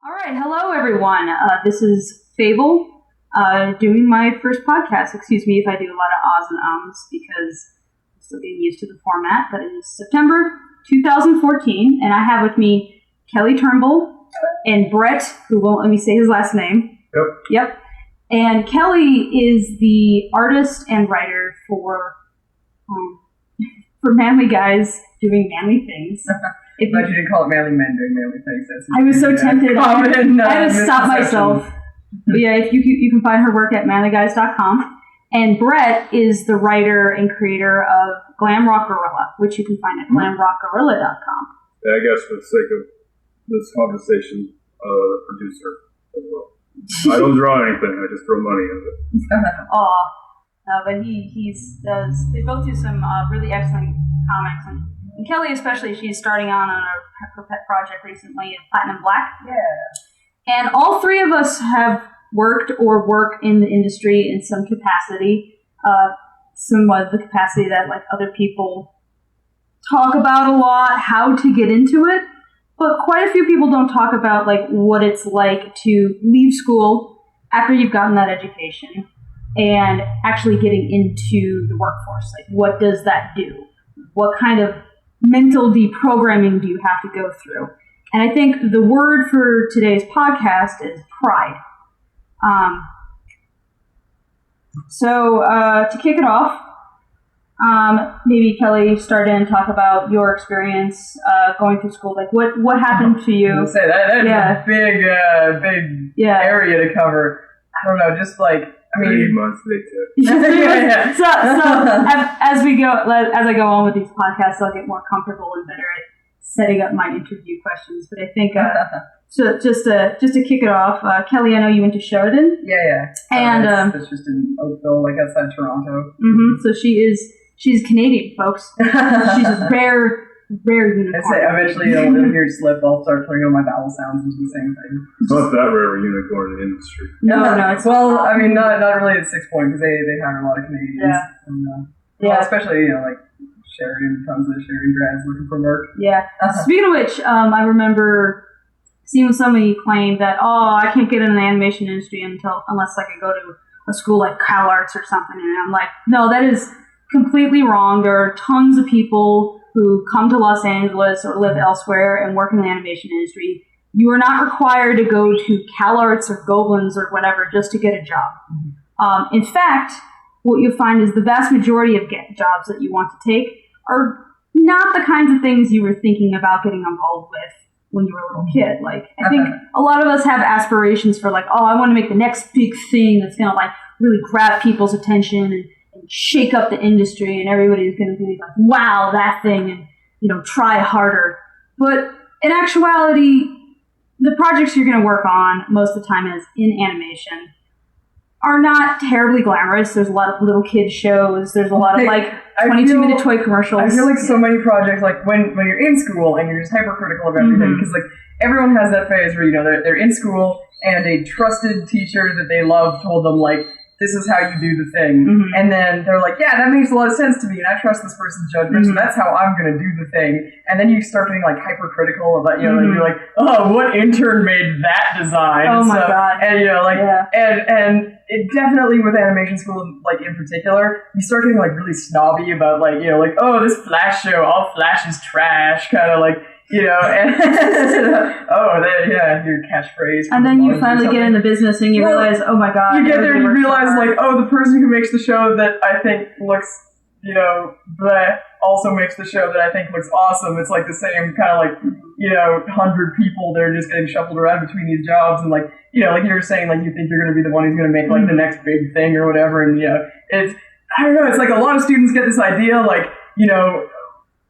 All right, hello everyone. This is Fable, doing my first podcast. Excuse me if I do a lot of ahs and ums because I'm still getting used to the format, but it is September 2014, and I have with me Kelly Turnbull and Brett, who won't let me say his last name. Yep. And Kelly is the artist and writer for manly guys doing manly things. If you didn't call it manly men doing manly things. I was so tempted. I had to stop myself. But yeah, if you can find her work at manlyguys.com. And Brett is the writer and creator of Glam Rock Gorilla, which you can find at glamrockgorilla.com. Yeah, I guess for the sake of this conversation, producer as well. I don't draw anything, I just throw money at it. But they both do some really excellent comics, and Kelly especially, she's starting on her pet project recently at Platinum Black. Yeah. And all three of us have worked or work in the industry in some capacity, some of the capacity that like other people talk about a lot, how to get into it, but quite a few people don't talk about like what it's like to leave school after you've gotten that education and actually getting into the workforce. Like, what does that do? What kind of mental deprogramming do you have to go through? And I think the word for today's podcast is pride. So to kick it off, maybe Kelly start in and talk about your experience going through school. Like, what happened to you? I'll say that's a big area to cover. I don't know, just like, I mean, 3 months later. So as I go on with these podcasts, I'll get more comfortable and better at setting up my interview questions. But I think so. Just to kick it off, Kelly, I know you went to Sheridan. Yeah. And it's just in Oakville, like outside Toronto. Mm-hmm. So she's Canadian, folks. She's a rare unicorn. I say eventually you'll hear slip. I'll start putting on my vowel sounds and do the same thing. It's not that rare a unicorn in the industry. No. It's I mean, not really at 6 Point because they hire a lot of Canadians. Yeah. And, well, especially like Sheridan, tons of Sheridan grads looking for work. Yeah. Speaking of which, I remember seeing somebody claim that I can't get into the animation industry unless I could go to a school like Cal Arts or something, and I'm like, no, that is completely wrong. There are tons of people who come to Los Angeles or live elsewhere and work in the animation industry. You are not required to go to Cal Arts or Goblins or whatever just to get a job. In fact, what you'll find is the vast majority of jobs that you want to take are not the kinds of things you were thinking about getting involved with when you were a little kid. Like, I think a lot of us have aspirations for like, I want to make the next big thing that's going to like really grab people's attention and shake up the industry, and everybody's going to be like, wow, that thing, and try harder. But in actuality, the projects you're going to work on most of the time is in animation are not terribly glamorous. There's a lot of little kid shows. There's a lot of like 22-minute toy commercials. I feel like so many projects, like when you're in school and you're just hypercritical of everything, because like everyone has that phase where they're in school and a trusted teacher that they love told them like, this is how you do the thing. And then they're like, yeah, that makes a lot of sense to me, and I trust this person's judgment, so that's how I'm going to do the thing. And then you start getting like hypercritical about, like, you're like, what intern made that design? Oh my God. And and it definitely with animation school, like in particular, you start getting like really snobby about like, this Flash show, all Flash is trash, kind of like, and your catchphrase. And then you finally get in the business and you realize, oh my God. You get there and you realize like, the person who makes the show that I think looks, that also makes the show that I think looks awesome. It's like the same kind of like, 100 people that are just getting shuffled around between these jobs, and like, like you were saying, like you think you're going to be the one who's going to make like the next big thing or whatever, and it's, I don't know, it's like a lot of students get this idea like,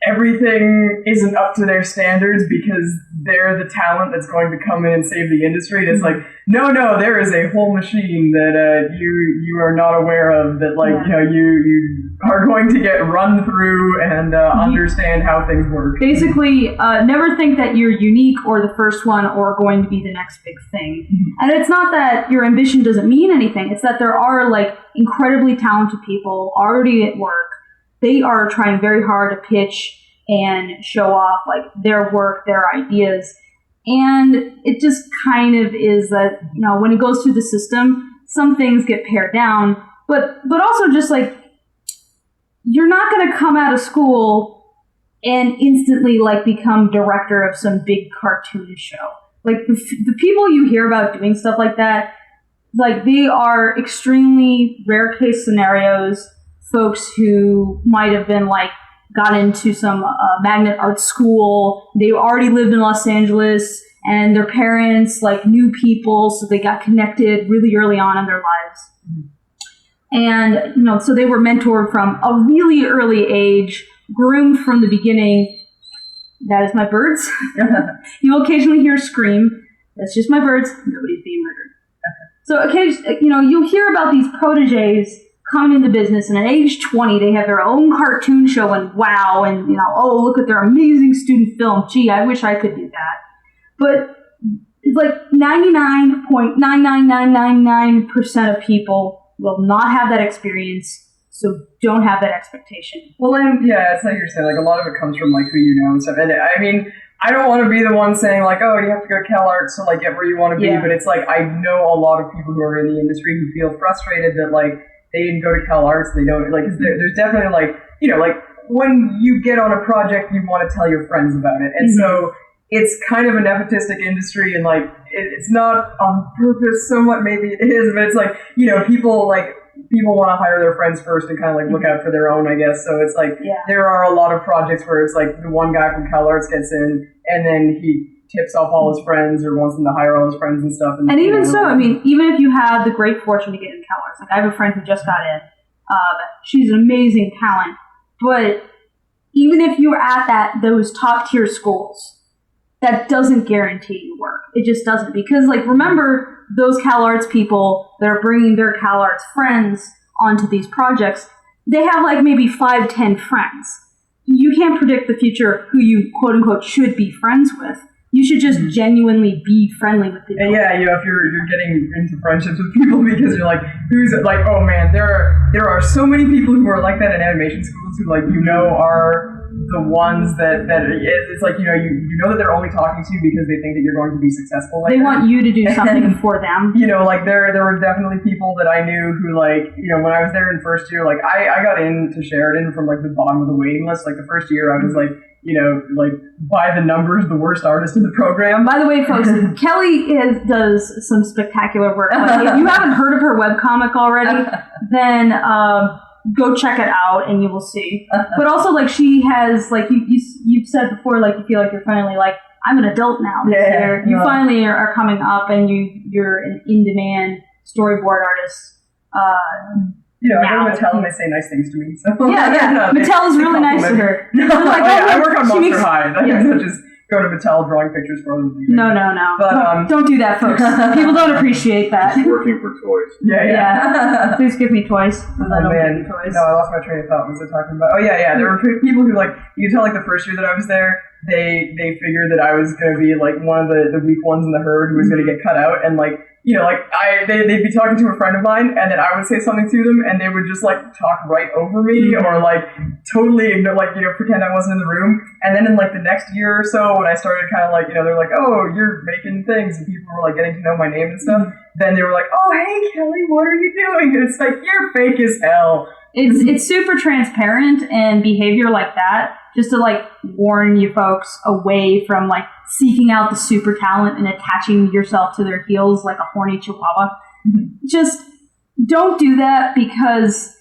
everything isn't up to their standards because they're the talent that's going to come in and save the industry. And it's like, no, there is a whole machine that you are not aware of that, like, you are going to get run through and understand how things work. Basically, never think that you're unique or the first one or going to be the next big thing. And it's not that your ambition doesn't mean anything. It's that there are like incredibly talented people already at work. They are trying very hard to pitch and show off like their work, their ideas, and it just kind kind of is that, when it goes through the system, some things get pared down, but also just like, you're not going to come out of school and instantly like become director of some big cartoon show. Like the people you hear about doing stuff like that, like they are extremely rare case scenarios, folks who might have been like, got into some magnet art school. They already lived in Los Angeles and their parents like knew people. So they got connected really early on in their lives. And, so they were mentored from a really early age, groomed from the beginning. That is my birds. You'll occasionally hear a scream. That's just my birds. Nobody's being murdered. So occasionally, you'll hear about these proteges coming into business, and at age 20, they have their own cartoon show, and wow, and, oh, look at their amazing student film. Gee, I wish I could do that. But it's like 99.99999% of people will not have that experience, so don't have that expectation. Well, it's like you're saying, like, a lot of it comes from, like, who you know and stuff. And, I mean, I don't want to be the one saying, like, oh, you have to go to CalArts to, like, get where you want to be, but it's like, I know a lot of people who are in the industry who feel frustrated that, like, they didn't go to CalArts, they don't, like, there's definitely, like, like, when you get on a project, you want to tell your friends about it. And so it's kind of a nepotistic industry, and like it's not on purpose so much, maybe it is, but it's like, people want to hire their friends first and kind of like look out for their own, I guess. So it's like there are a lot of projects where it's like the one guy from CalArts gets in and then he tips off all his friends or wants them to hire all his friends and stuff. And even so, I mean, even if you have the great fortune to get in CalArts, like I have a friend who just got in, she's an amazing talent, but even if you're at those top tier schools, that doesn't guarantee you work. It just doesn't, because like, remember those CalArts people that are bringing their CalArts friends onto these projects, they have like maybe 5-10 friends. You can't predict the future who you quote unquote should be friends with. You should just genuinely be friendly with people. And if you're getting into friendships with people because you're like, who's like, oh man, there are so many people who are like that in animation schools who like are the ones that it's like, you know that they're only talking to you because they think that you're going to be successful. They want you to do something for them. Like there were definitely people that I knew who like, when I was there in first year, like I got into Sheridan from like the bottom of the waiting list. Like the first year I was like, like by the numbers, the worst artist in the program. By the way, folks, Kelly does some spectacular work. Like, if you haven't heard of her webcomic already, then go check it out and you will see. But also, like, she has, like, you've said before, like, you feel like you're finally, like, I'm an adult now this year. You finally are coming up and you're an in-demand storyboard artist. I go to Mattel and they say nice things to me. So. Mattel is really nice to her. Like, I work on Monster High. I don't just go to Mattel drawing pictures for them. No. But, don't do that, folks. People don't appreciate that. She's working for toys. Yeah. Please give me toys. Oh, man. No, I lost my train of thought. What was I talking about? Oh, yeah. There were people who, like, you can tell, like, the first year that I was there, they figured that I was going to be, like, one of the weak ones in the herd who was going to get cut out. And, like, they'd be talking to a friend of mine, and then I would say something to them, and they would just, like, talk right over me, or, like, totally ignore, like, pretend I wasn't in the room. And then in, like, the next year or so, when I started kind of, like, they're like, oh, you're making things, and people were, like, getting to know my name and stuff, then they were like, oh, hey, Kelly, what are you doing? And it's like, you're fake as hell. It's super transparent, and behavior like that, just to, like, warn you folks away from, like, seeking out the super talent and attaching yourself to their heels like a horny chihuahua. Just don't do that, because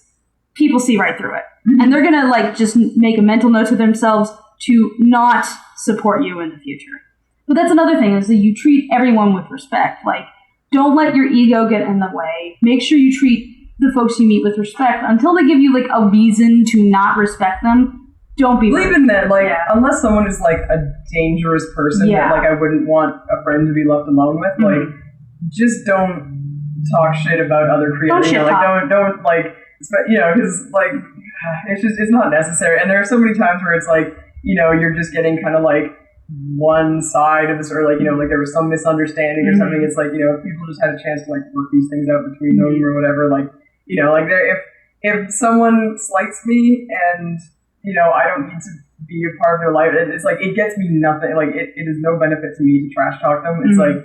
people see right through it. And they're going to, like, just make a mental note to themselves to not support you in the future. But that's another thing, is that you treat everyone with respect. Like, don't let your ego get in the way. Make sure you treat the folks you meet with respect until they give you, like, a reason to not respect them. Don't be rude. Even then, like, unless someone is, like, a dangerous person that, like, I wouldn't want a friend to be left alone with, like, just don't talk shit about other creators. Don't, like, because, like, it's not necessary. And there are so many times where it's, like, you're just getting kind of, like, one side of this, or, like, like, there was some misunderstanding or something. It's, like, people just had a chance to, like, work these things out between them or whatever. Like, like, if someone slights me and I don't need to be a part of their life. It's like, it gets me nothing. Like, it is no benefit to me to trash talk them. It's like,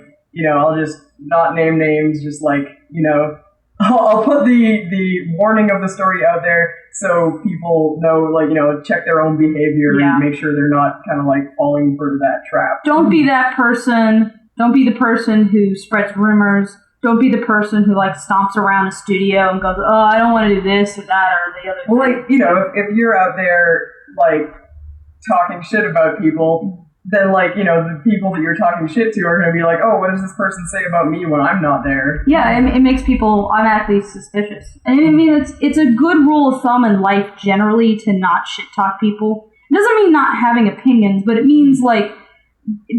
I'll just not name names, just like, I'll put the warning of the story out there so people know, like, check their own behavior and make sure they're not kind of like falling for that trap. Don't be that person. Don't be the person who spreads rumors. Don't be the person who like stomps around a studio and goes, oh, I don't want to do this or that or the other thing. Well, like, if you're out there like talking shit about people, then like, the people that you're talking shit to are going to be like, oh, what does this person say about me when I'm not there? Yeah, it makes people automatically suspicious. And I mean, it's a good rule of thumb in life generally to not shit talk people. It doesn't mean not having opinions, but it means like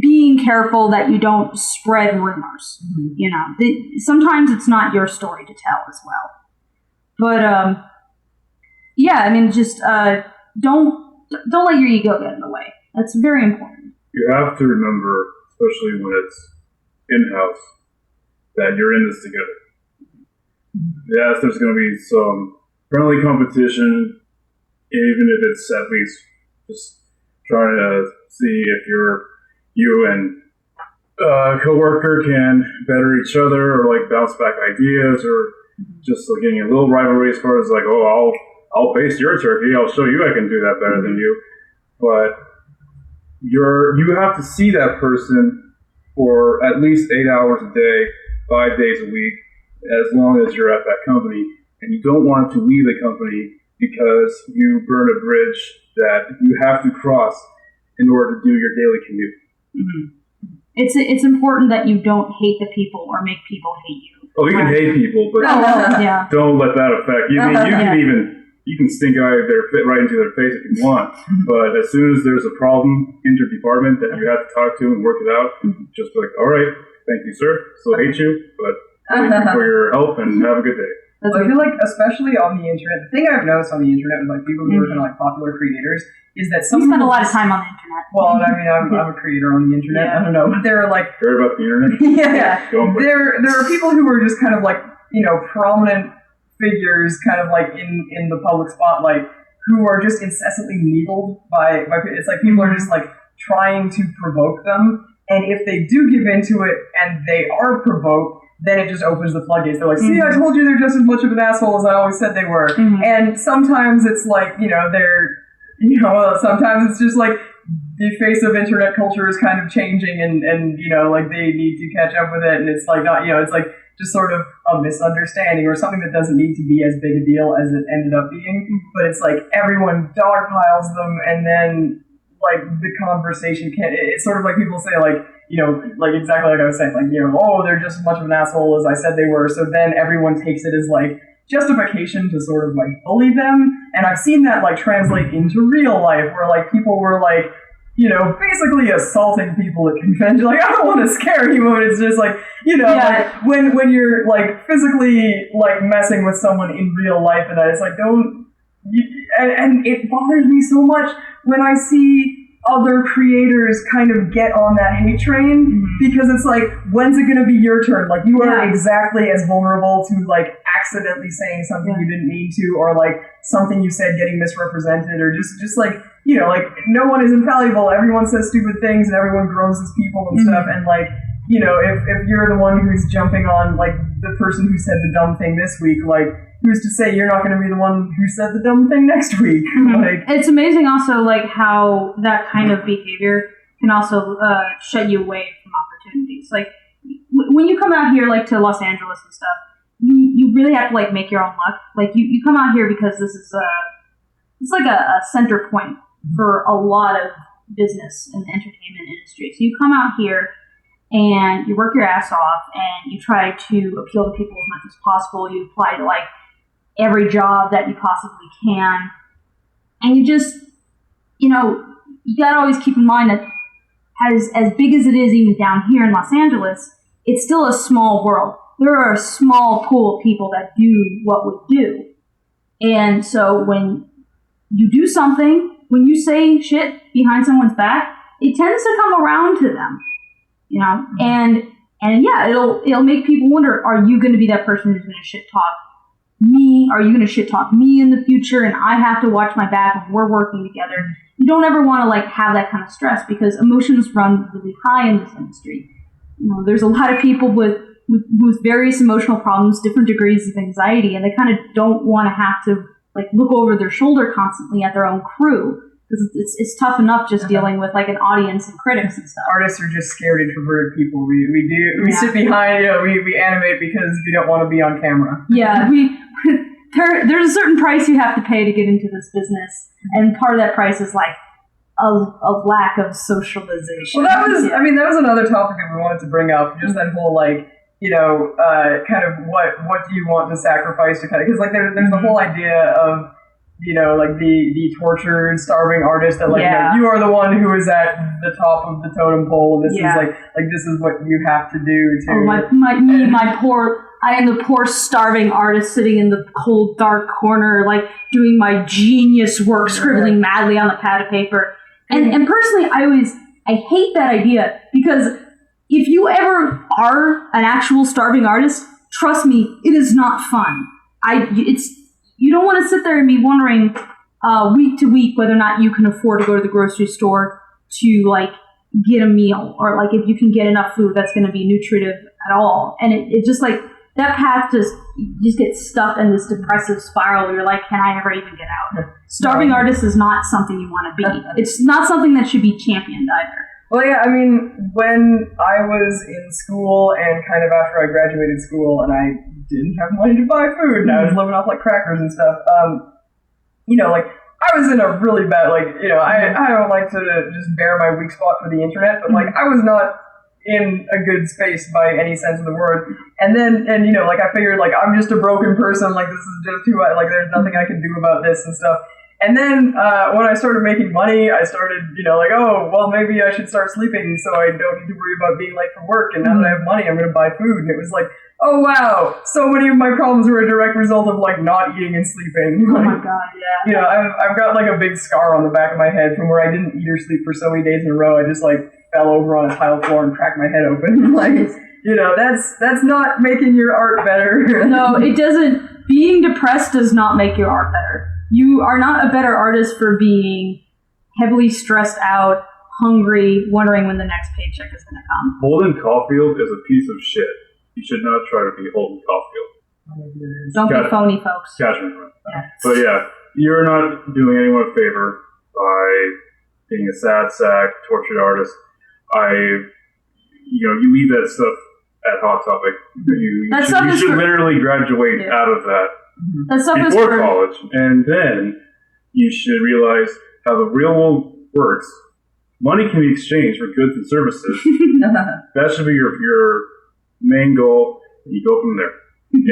being careful that you don't spread rumors. Mm-hmm. Sometimes it's not your story to tell as well. But yeah, I mean, just don't let your ego get in the way. That's very important. You have to remember, especially when it's in-house, that you're in this together. Yes, there's going to be some friendly competition, even if it's at least just trying to see if you and a coworker can better each other or like bounce back ideas or just like getting a little rivalry as far as like, oh, I'll base your turkey. I'll show you I can do that better than you. But you have to see that person for at least 8 hours a day, 5 days a week, as long as you're at that company. And you don't want to leave the company because you burn a bridge that you have to cross in order to do your daily commute. Mm-hmm. It's important that you don't hate the people or make people hate you. Oh, you can hate people, but don't let that affect you. I mean, you can stink eye right into their face if you want, but as soon as there's a problem in your department that you have to talk to and work it out, just be like, all right, thank you, sir. Still hate you, but thank you for your help and have a good day. I feel like, especially on the internet, the thing I've noticed on the internet with like people who are kind of like popular creators is that some people spend a lot of time on the internet. Well, I mean, I'm a creator on the internet. I don't know, but there are like heard about the internet. There are people who are just kind of like prominent figures, kind of like in the public spotlight, who are just incessantly needled by it's like people are just like trying to provoke them, and if they do give into it and they are provoked, then it just opens the floodgates. They're like, see, I told you they're just as much of an asshole as I always said they were. Mm-hmm. And sometimes it's like, sometimes it's just like the face of internet culture is kind of changing and like they need to catch up with it. And it's like, not, it's like just sort of a misunderstanding or something that doesn't need to be as big a deal as it ended up being. But it's like everyone dogpiles them and then like the conversation it's sort of like people say like, like exactly like I was saying, like, oh, they're just as much of an asshole as I said they were. So then everyone takes it as like justification to sort of like bully them. And I've seen that like translate into real life where like people were like, basically assaulting people at convention. Like, I don't want to scare anyone. It's just like, like when you're like physically like messing with someone in real life and that, it's like, and it bothers me so much when I see other creators kind of get on that hate train, because it's like, when's it going to be your turn? Like, you are exactly as vulnerable to like accidentally saying something you didn't mean to, or like something you said getting misrepresented, or just like, like no one is infallible. Everyone says stupid things and everyone grows as people and stuff. And like, if you're the one who's jumping on like the person who said the dumb thing this week, like, who's to say you're not going to be the one who said the dumb thing next week? Like, it's amazing also like how that kind of behavior can also shut you away from opportunities. Like when you come out here like to Los Angeles and stuff, you really have to like make your own luck. Like you come out here because this is it's like a center point for a lot of business in the entertainment industry. So you come out here and you work your ass off and you try to appeal to people as much as possible. You apply to like every job that you possibly can. And you just, you gotta always keep in mind that as big as it is even down here in Los Angeles, it's still a small world. There are a small pool of people that do what we do. And so when you do something, when you say shit behind someone's back, it tends to come around to them, and yeah, it'll make people wonder, are you going to be that person who's going to shit talk me? Are you going to shit talk me in the future? And I have to watch my back if we're working together. You don't ever want to like have that kind of stress because emotions run really high in this industry. there's a lot of people with various emotional problems, different degrees of anxiety, and they kind of don't want to have to like look over their shoulder constantly at their own crew, because it's tough enough just dealing with like an audience and critics and stuff. Artists are just scared introverted people. We sit behind, we animate because we don't want to be on camera. Yeah, there's a certain price you have to pay to get into this business, and part of that price is like a lack of socialization. Well, that was another topic that we wanted to bring up, just that whole like, kind of what do you want to sacrifice to kind of, because like there's the whole idea of, like the tortured, starving artist that like, you are the one who is at the top of the totem pole, and this is like this is what you have to do to. I am the poor starving artist sitting in the cold, dark corner, like doing my genius work, scribbling madly on a pad of paper. And personally, I hate that idea, because if you ever are an actual starving artist, trust me, it is not fun. You don't want to sit there and be wondering week to week whether or not you can afford to go to the grocery store to like get a meal, or like if you can get enough food that's going to be nutritive at all. And it just like that path just gets stuck in this depressive spiral where you're like, can I ever even get out? Starving artist is not something you want to be. It's not something that should be championed either. Well, yeah, I mean, when I was in school and kind of after I graduated school and I didn't have money to buy food and I was living off like crackers and stuff, like I was in a really bad, like, I don't like to just bare my weak spot for the internet, but like I was not in a good space by any sense of the word. And then, like I figured like I'm just a broken person, like this is just too, like there's nothing I can do about this and stuff. And then when I started making money, I started, like, oh, well, maybe I should start sleeping so I don't need to worry about being late for work. And now that I have money, I'm going to buy food. And it was like, oh, wow, so many of my problems were a direct result of, like, not eating and sleeping. Oh, my God, yeah. I've got, like, a big scar on the back of my head from where I didn't eat or sleep for so many days in a row. I just, like, fell over on a tile floor and cracked my head open. Like, that's not making your art better. No, it doesn't. Being depressed does not make your art better. You are not a better artist for being heavily stressed out, hungry, wondering when the next paycheck is going to come. Holden Caulfield is a piece of shit. You should not try to be Holden Caulfield. Don't be phony, folks. Catchment. Yeah. But yeah, you're not doing anyone a favor by being a sad sack, tortured artist. You leave that stuff at Hot Topic. You should literally graduate out of that. Before college, and then you should realize how the real world works. Money can be exchanged for goods and services. That should be your main goal. And you go from there.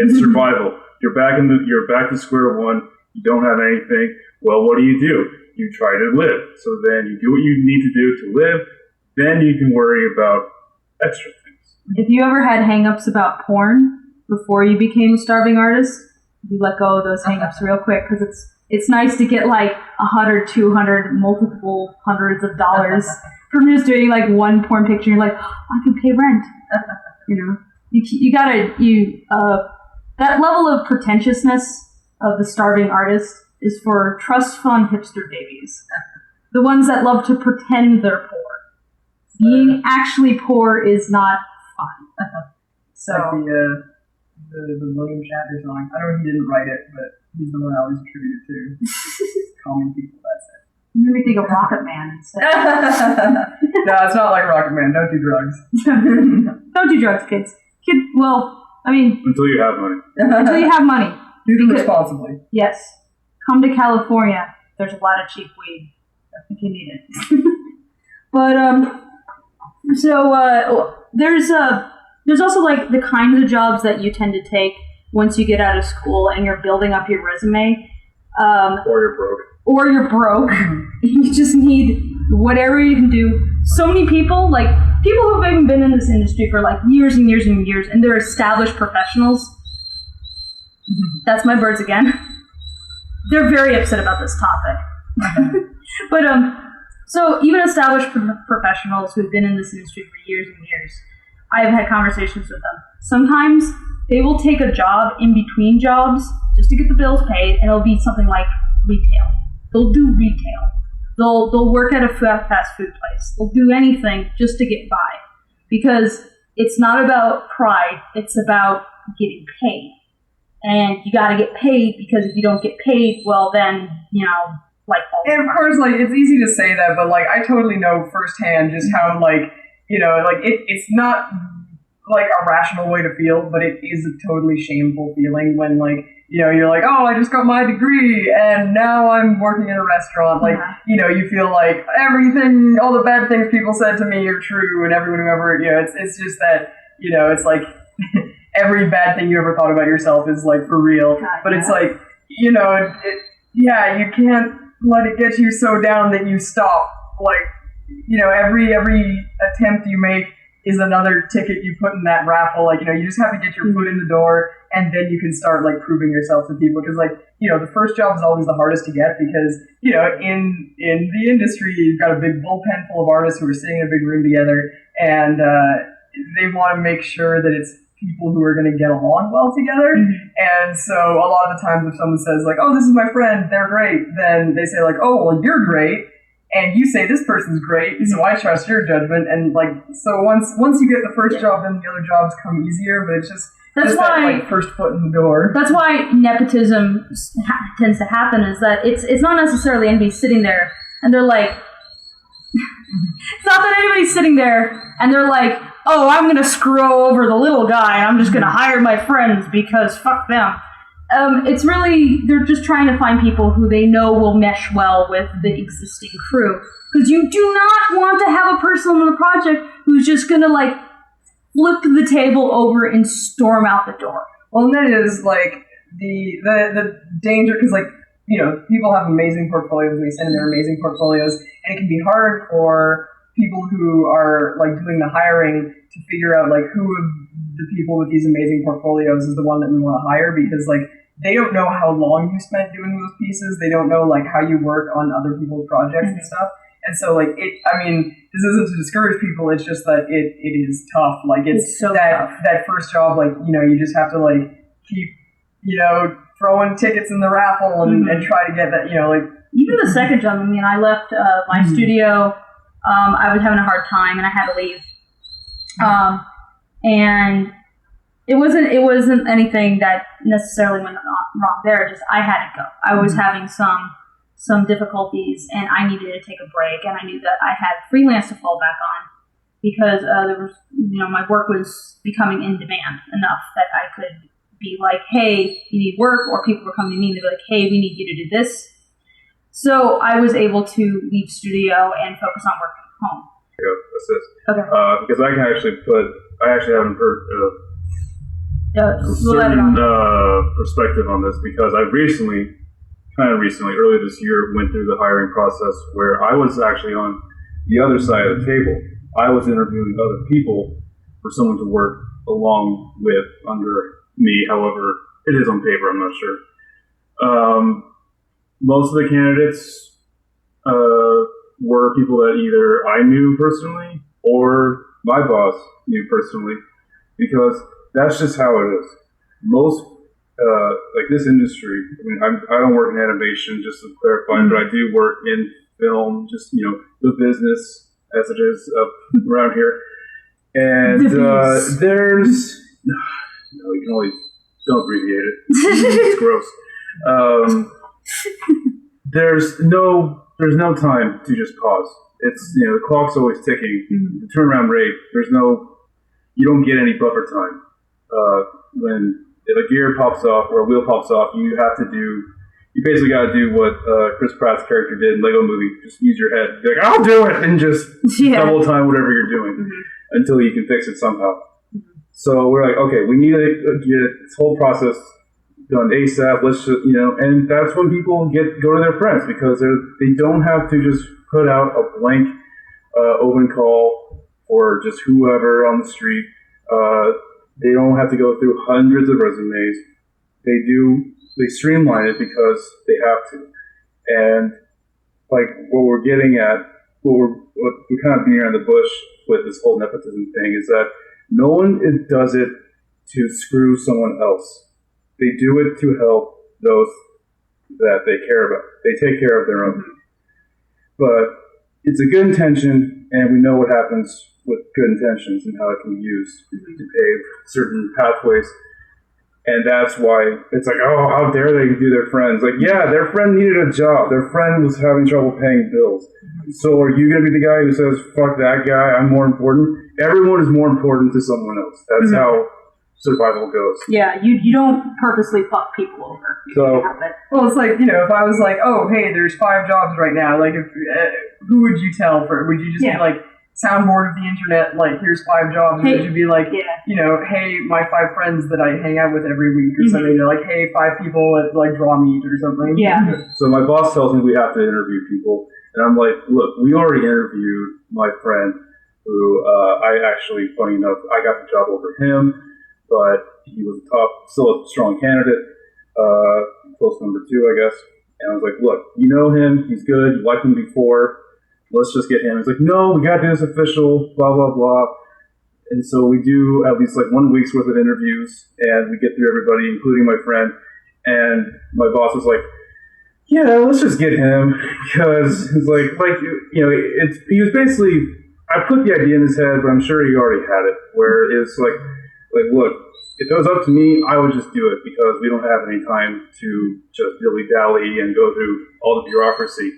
It's survival. You're back to square one. You don't have anything. Well, what do? You try to live. So then you do what you need to do to live. Then you can worry about extra things. If you ever had hang-ups about porn before you became a starving artist, you let go of those hang-ups real quick, because it's nice to get like 100, 200, multiple hundreds of dollars from just doing like one porn picture. You're like, oh, I can pay rent. That level of pretentiousness of the starving artist is for trust fund hipster babies. The ones that love to pretend they're poor. Being actually poor is not fun. So like the William Shatner song. I know he didn't write it, but he's the one I always attribute it to. Calming people, that's it. You made me think of Rocket Man instead. No, it's not like Rocket Man. Don't do drugs. Don't do drugs, kids. Until you have money. Until you have money. Do them responsibly. Yes. Come to California. There's a lot of cheap weed if you need it. But there's also like the kinds of jobs that you tend to take once you get out of school and you're building up your resume. Or you're broke. You just need whatever you can do. So many people who've even been in this industry for like years and years and years, and they're established professionals. That's my birds again. They're very upset about this topic. But so even established professionals who've been in this industry for years and years, I've had conversations with them. Sometimes they will take a job in between jobs just to get the bills paid, and it'll be something like retail. They'll do retail. They'll work at a fast food place. They'll do anything just to get by, because it's not about pride, it's about getting paid. And you got to get paid, because if you don't get paid, well, then, like. And of course, like, it's easy to say that, but, like, I totally know firsthand just how, like, it's not, like, a rational way to feel, but it is a totally shameful feeling when, like, you're like, oh, I just got my degree, and now I'm working in a restaurant. Like, you feel like everything, all the bad things people said to me are true, and everyone who ever, it's just that, it's like, every bad thing you ever thought about yourself is, like, for real. But it's like, you can't let it get you so down that you stop. Like, every attempt you make is another ticket you put in that raffle. Like, you just have to get your foot in the door, and then you can start, like, proving yourself to people. Because, like, the first job is always the hardest to get, because, in the industry, you've got a big bullpen full of artists who are sitting in a big room together, and they want to make sure that it's people who are going to get along well together. And so a lot of the times if someone says, like, oh, this is my friend, they're great, then they say, like, oh, well, you're great, and you say this person's great, so I trust your judgment. And, like, so once you get the first job, then the other jobs come easier, but it's just that, like, first foot in the door. That's why nepotism tends to happen, is that it's not necessarily anybody sitting there and they're like, it's not that anybody's sitting there and they're like, oh, I'm going to screw over the little guy and I'm just going to hire my friends because fuck them. It's really, they're just trying to find people who they know will mesh well with the existing crew. Because you do not want to have a person on the project who's just going to, like, flip the table over and storm out the door. Well, and that is, like, the danger, because, like, people have amazing portfolios and they send in their amazing portfolios, and it can be hard for people who are, like, doing the hiring to figure out, like, who of the people with these amazing portfolios is the one that we want to hire, because, like, they don't know how long you spent doing those pieces. They don't know, like, how you work on other people's projects and stuff. And so, like, this isn't to discourage people, it's just that it is tough. Like, it's so tough. That first job, like, you just have to, like, keep, throwing tickets in the raffle and try to get that, like. Even the second job, I left my studio. I was having a hard time and I had to leave. And it wasn't anything that necessarily went wrong there. Just I had to go. I was having some difficulties and I needed to take a break. And I knew that I had freelance to fall back on because there was, my work was becoming in demand enough that I could be like, hey, you need work, or people were coming to me and they'd be like, hey, we need you to do this. So I was able to leave studio and focus on working from home. Yeah, that's it. Okay. Because I actually haven't heard a certain perspective on this, because I recently, earlier this year, went through the hiring process where I was actually on the other side of the table. I was interviewing other people for someone to work along with under me, however it is on paper, I'm not sure. Most of the candidates were people that either I knew personally or my boss knew personally, because that's just how it is. Most, like this industry, I don't work in animation, just to clarify, but I do work in film, just, the business as it is around here. And there's, you can only, don't abbreviate it. It's gross. There's no time to just pause. It's, the clock's always ticking. The turnaround rate, you don't get any buffer time. When if a gear pops off or a wheel pops off, you basically got to do what Chris Pratt's character did in Lego Movie. Just use your head. Be like, I'll do it, and just double time whatever you're doing until you can fix it somehow. So we're like, okay, we need to get this whole process done ASAP. Let's just, and that's when people go to their friends, because they don't have to just put out a blank open call for just whoever on the street. They don't have to go through hundreds of resumes. They streamline it because they have to. And like what we're getting at, what we're kind of beating around the bush with this whole nepotism thing is that no one does it to screw someone else. They do it to help those that they care about. They take care of their own. But it's a good intention, and we know what happens with good intentions and how it can be used to pave certain pathways. And that's why it's like, oh, how dare they do their friends? Like, yeah, their friend needed a job. Their friend was having trouble paying bills. So are you going to be the guy who says, fuck that guy, I'm more important? Everyone is more important to someone else. That's how survival goes. Yeah, you don't purposely fuck people over. So, well, it's like, if I was like, oh, hey, there's 5 jobs right now, like, if who would you tell for? Would you just be like, soundboard of the internet, like, here's 5 jobs, hey, or would you be like, hey, my 5 friends that I hang out with every week, or something, like, hey, 5 people at, like, draw meet, or something. Yeah. So my boss tells me we have to interview people, and I'm like, look, we already interviewed my friend, who, I actually, funny enough, I got the job over him, but he was still a strong candidate, close number 2, I guess, and I was like, look, you know him, he's good, you liked him before, let's just get him. He's like, no, we got to do this official, blah, blah, blah. And so we do at least like 1 week's worth of interviews, and we get through everybody, including my friend. And my boss was like, yeah, let's just get him. Because it's he was basically, I put the idea in his head, but I'm sure he already had it, where it's like, look, if it was up to me, I would just do it because we don't have any time to just dilly-dally and go through all the bureaucracy.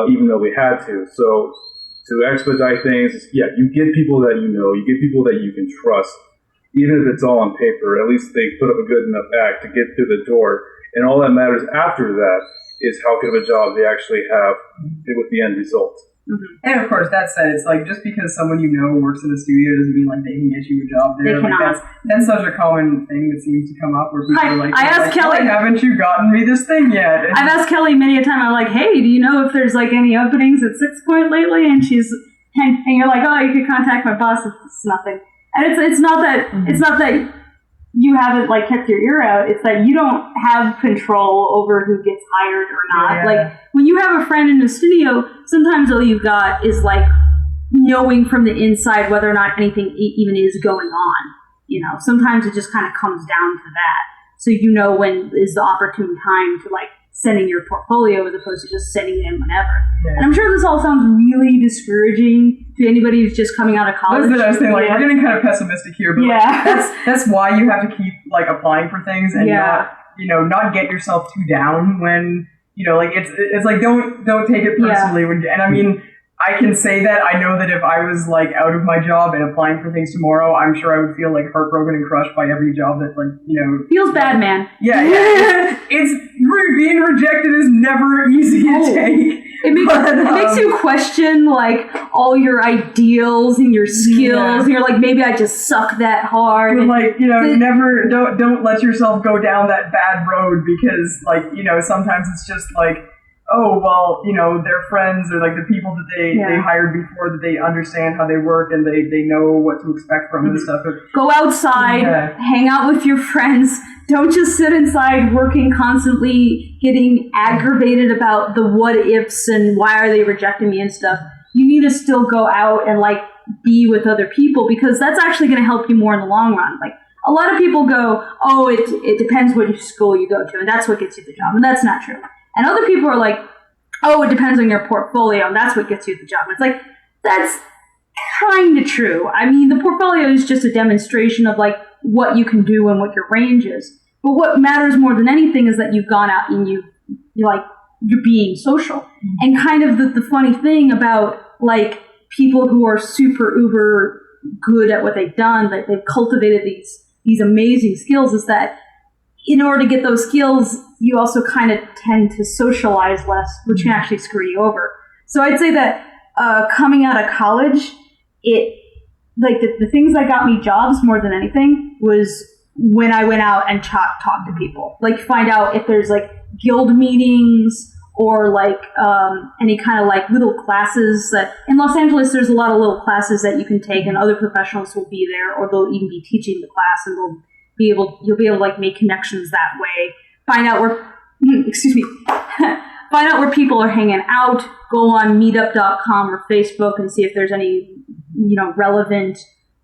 Even though we had to. So to expedite things, you get people that you know, you get people that you can trust, even if it's all on paper. At least they put up a good enough act to get through the door. And all that matters after that is how good of a job they actually have with the end result. And of course, that said, it's like just because someone you know works in a studio doesn't mean like they can get you a job there. They like that's such a common thing that seems to come up where people are like, I asked Kelly, why haven't you gotten me this thing yet? I've asked Kelly many a time. I'm like, hey, do you know if there's like any openings at 6 Point lately? And you're like, oh, you could contact my boss. It's nothing. And it's not that you haven't like kept your ear out. It's that you don't have control over who gets hired or not. Yeah. Like when you have a friend in the studio, sometimes all you've got is like knowing from the inside whether or not anything even is going on. Sometimes it just kind of comes down to that. So when is the opportune time to like sending your portfolio as opposed to just sending it in whenever. Yeah. And I'm sure this all sounds really discouraging to anybody who's just coming out of college. That's what I was saying. Like, we're getting kind of pessimistic here, but that's why you have to keep like applying for things and not get yourself too down when it's like don't take it personally when and I mean. I can say that. I know that if I was like out of my job and applying for things tomorrow, I'm sure I would feel like heartbroken and crushed by every job that feels bad, man. Yeah. It's being rejected is never easy to take. It makes you question like all your ideals and your skills, and you're like, maybe I just suck that hard. But like never don't let yourself go down that bad road because like sometimes it's just like. Oh, well, their friends or like the people that they hired before that they understand how they work and they know what to expect from them and stuff. But, go outside, hang out with your friends. Don't just sit inside working constantly, getting aggravated about the what ifs and why are they rejecting me and stuff. You need to still go out and like be with other people because that's actually going to help you more in the long run. Like a lot of people go, oh, it depends what school you go to and that's what gets you the job. And that's not true. And other people are like, oh, it depends on your portfolio, and that's what gets you the job. It's like, that's kind of true. I mean, the portfolio is just a demonstration of, like, what you can do and what your range is. But what matters more than anything is that you've gone out and you're being social. Mm-hmm. And kind of the funny thing about, like, people who are super uber good at what they've done, that they've cultivated these amazing skills, is that in order to get those skills, you also kind of tend to socialize less, which can actually screw you over. So I'd say that coming out of college, the things that got me jobs more than anything was when I went out and talked to people. Like find out if there's like guild meetings or like any kind of like little classes that in Los Angeles there's a lot of little classes that you can take and other professionals will be there or they'll even be teaching the class and you'll be able to like make connections that way. Find out where people are hanging out. Go on meetup.com or Facebook and see if there's any, relevant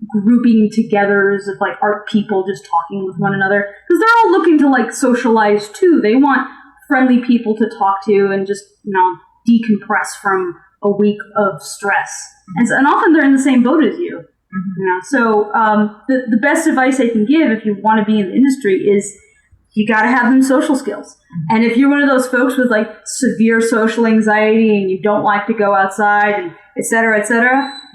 grouping togethers of like art people just talking with one another. Because they're all looking to like socialize too. They want friendly people to talk to and just, decompress from a week of stress. And often they're in the same boat as you. You know, so the best advice I can give if you want to be in the industry is you got to have them social skills. And if you're one of those folks with like severe social anxiety and you don't like to go outside and et cetera,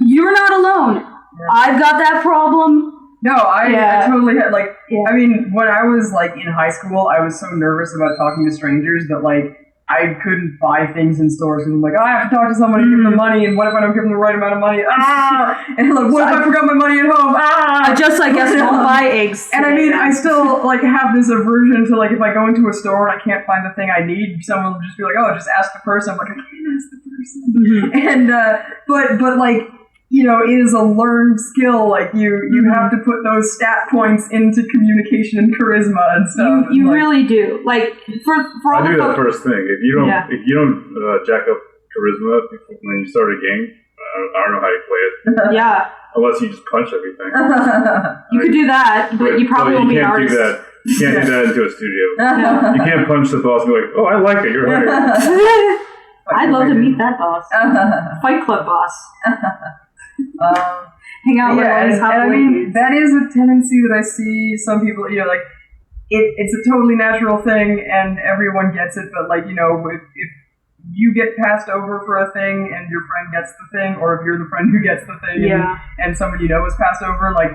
you're not alone. Yeah. I've got that problem. No, I totally had like, I mean, when I was like in high school, I was so nervous about talking to strangers that like I couldn't buy things in stores and I'm like, oh, I have to talk to someone and give them the money, and what if I don't give them the right amount of money? And like, what if I forgot my money at home? I guess don't buy eggs. And I mean, I still like have this aversion to like if I go into a store and I can't find the thing I need, someone will just be like, oh, just ask the person. I'm like, I can't ask the person. And but like, you know, it is a learned skill. Like you have to put those stat points into communication and charisma and stuff. You really do. Like for all I do that first thing. If you don't jack up charisma when you start a game, I don't know how you play it. Yeah. Unless you just punch everything. You could do that, but you probably won't be an artist. You can't do that into a studio. You can't punch the boss and be like, oh, I like it. You're hired. I'd love to meet that boss. Fight Club boss. Hang out with all these hot I mean, that is a tendency that I see some people, you know, like, it's a totally natural thing and everyone gets it, but like, you know, if you get passed over for a thing and your friend gets the thing, or if you're the friend who gets the thing and someone you know is passed over, like,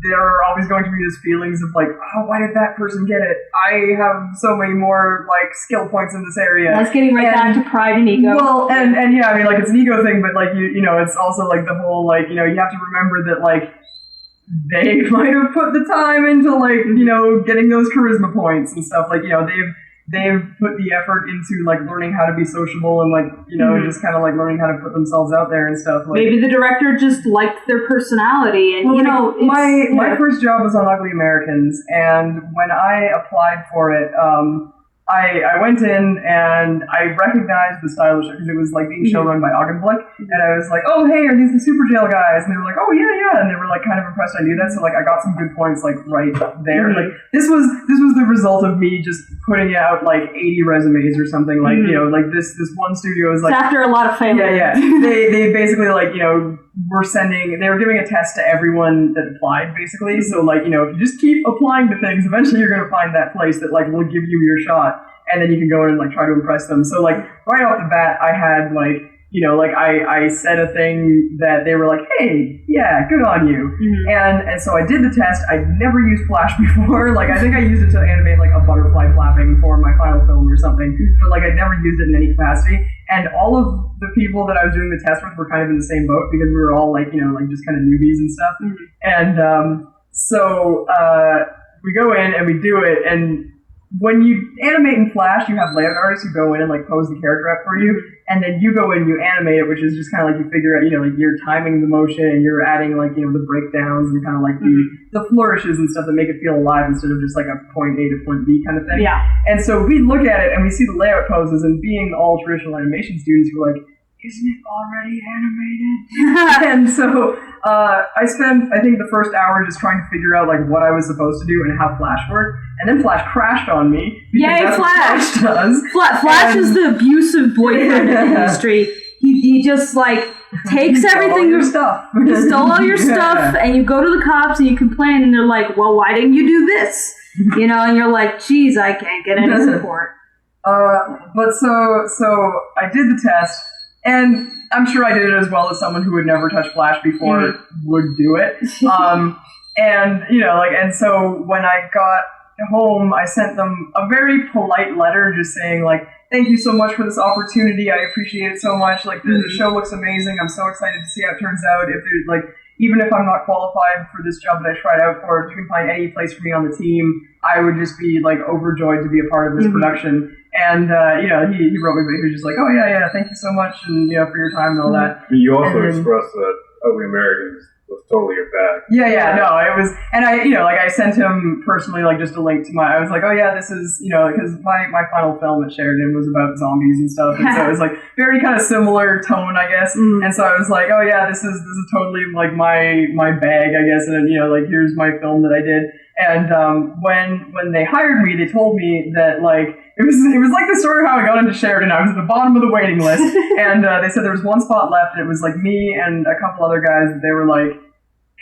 there are always going to be these feelings of like, oh, why did that person get it? I have so many more like skill points in this area. That's getting back to pride and ego. Well, and yeah, I mean, like it's an ego thing, but like you know, it's also like the whole like, you know, you have to remember that like they might have put the time into like, you know, getting those charisma points and stuff. Like, you know, they've put the effort into like learning how to be sociable and like, you know, just kind of like learning how to put themselves out there and stuff. Like, maybe the director just liked their personality, and well, you know, my first job was on Ugly Americans, and when I applied for it, I went in and I recognized the style of the show because it was like being showrun by Augenblick, and I was like, oh hey, are these the Super Jail guys? And they were like, oh yeah, and they were like kind of impressed I knew that, so like I got some good points like right there. Like this was the result of me just putting out like 80 resumes or something, like you know, like this one studio is like it's after a lot of failure. Yeah. They basically like, you know, they were giving a test to everyone that applied basically. So like, you know, if you just keep applying to things, eventually you're gonna find that place that like will give you your shot. And then you can go in and like try to impress them. So like right off the bat, I had like, you know, like I said a thing that they were like, hey, yeah, good on you. And so I did the test. I'd never used Flash before. Like I think I used it to animate like a butterfly flapping for my final film or something. But like I'd never used it in any capacity. And all of the people that I was doing the test with were kind of in the same boat because we were all like, you know, like just kind of newbies and stuff. And so we go in and we do it, and when you animate in Flash, you have layout artists who go in and like pose the character up for you, and then you go in and you animate it, which is just kind of like you figure out, you know, like you're timing the motion and you're adding like, you know, the breakdowns and kind of like the flourishes and stuff that make it feel alive instead of just like a point A to point B kind of thing. Yeah. And so we look at it and we see the layout poses, and being all traditional animation students, we're like, isn't it already animated? And so I spent, I think, the first hour just trying to figure out like what I was supposed to do and how Flash worked. And then Flash crashed on me. Yay, that's Flash! What Flash does. Flash is the abusive boyfriend in the industry. He just like takes everything. Your stuff. He stole all your stuff, and you go to the cops and you complain, and they're like, "Well, why didn't you do this?" You know, and you're like, "Geez, I can't get any support." But so I did the test. And I'm sure I did it as well as someone who had never touched Flash before would do it. And, you know, like, and so when I got home, I sent them a very polite letter just saying, like, thank you so much for this opportunity. I appreciate it so much. Like, the show looks amazing. I'm so excited to see how it turns out. If there's, like, even if I'm not qualified for this job that I tried out for, if you can find any place for me on the team, I would just be, like, overjoyed to be a part of this production. And, you know, he wrote me, but he was just like, oh, yeah, thank you so much, and, you know, for your time and all that. You also expressed that Ugly Americans was totally your bag. Yeah, no, it was, and I, you know, like, I sent him personally, like, just a link to I was like, oh, yeah, this is, you know, because my final film at Sheridan was about zombies and stuff, and so it was, like, very kind of similar tone, I guess, and so I was like, oh, yeah, this is totally, like, my bag, I guess, and, you know, like, here's my film that I did. And when they hired me, they told me that like it was like the story of how I got into Sheridan. I was at the bottom of the waiting list, and they said there was one spot left, and it was like me and a couple other guys that they were like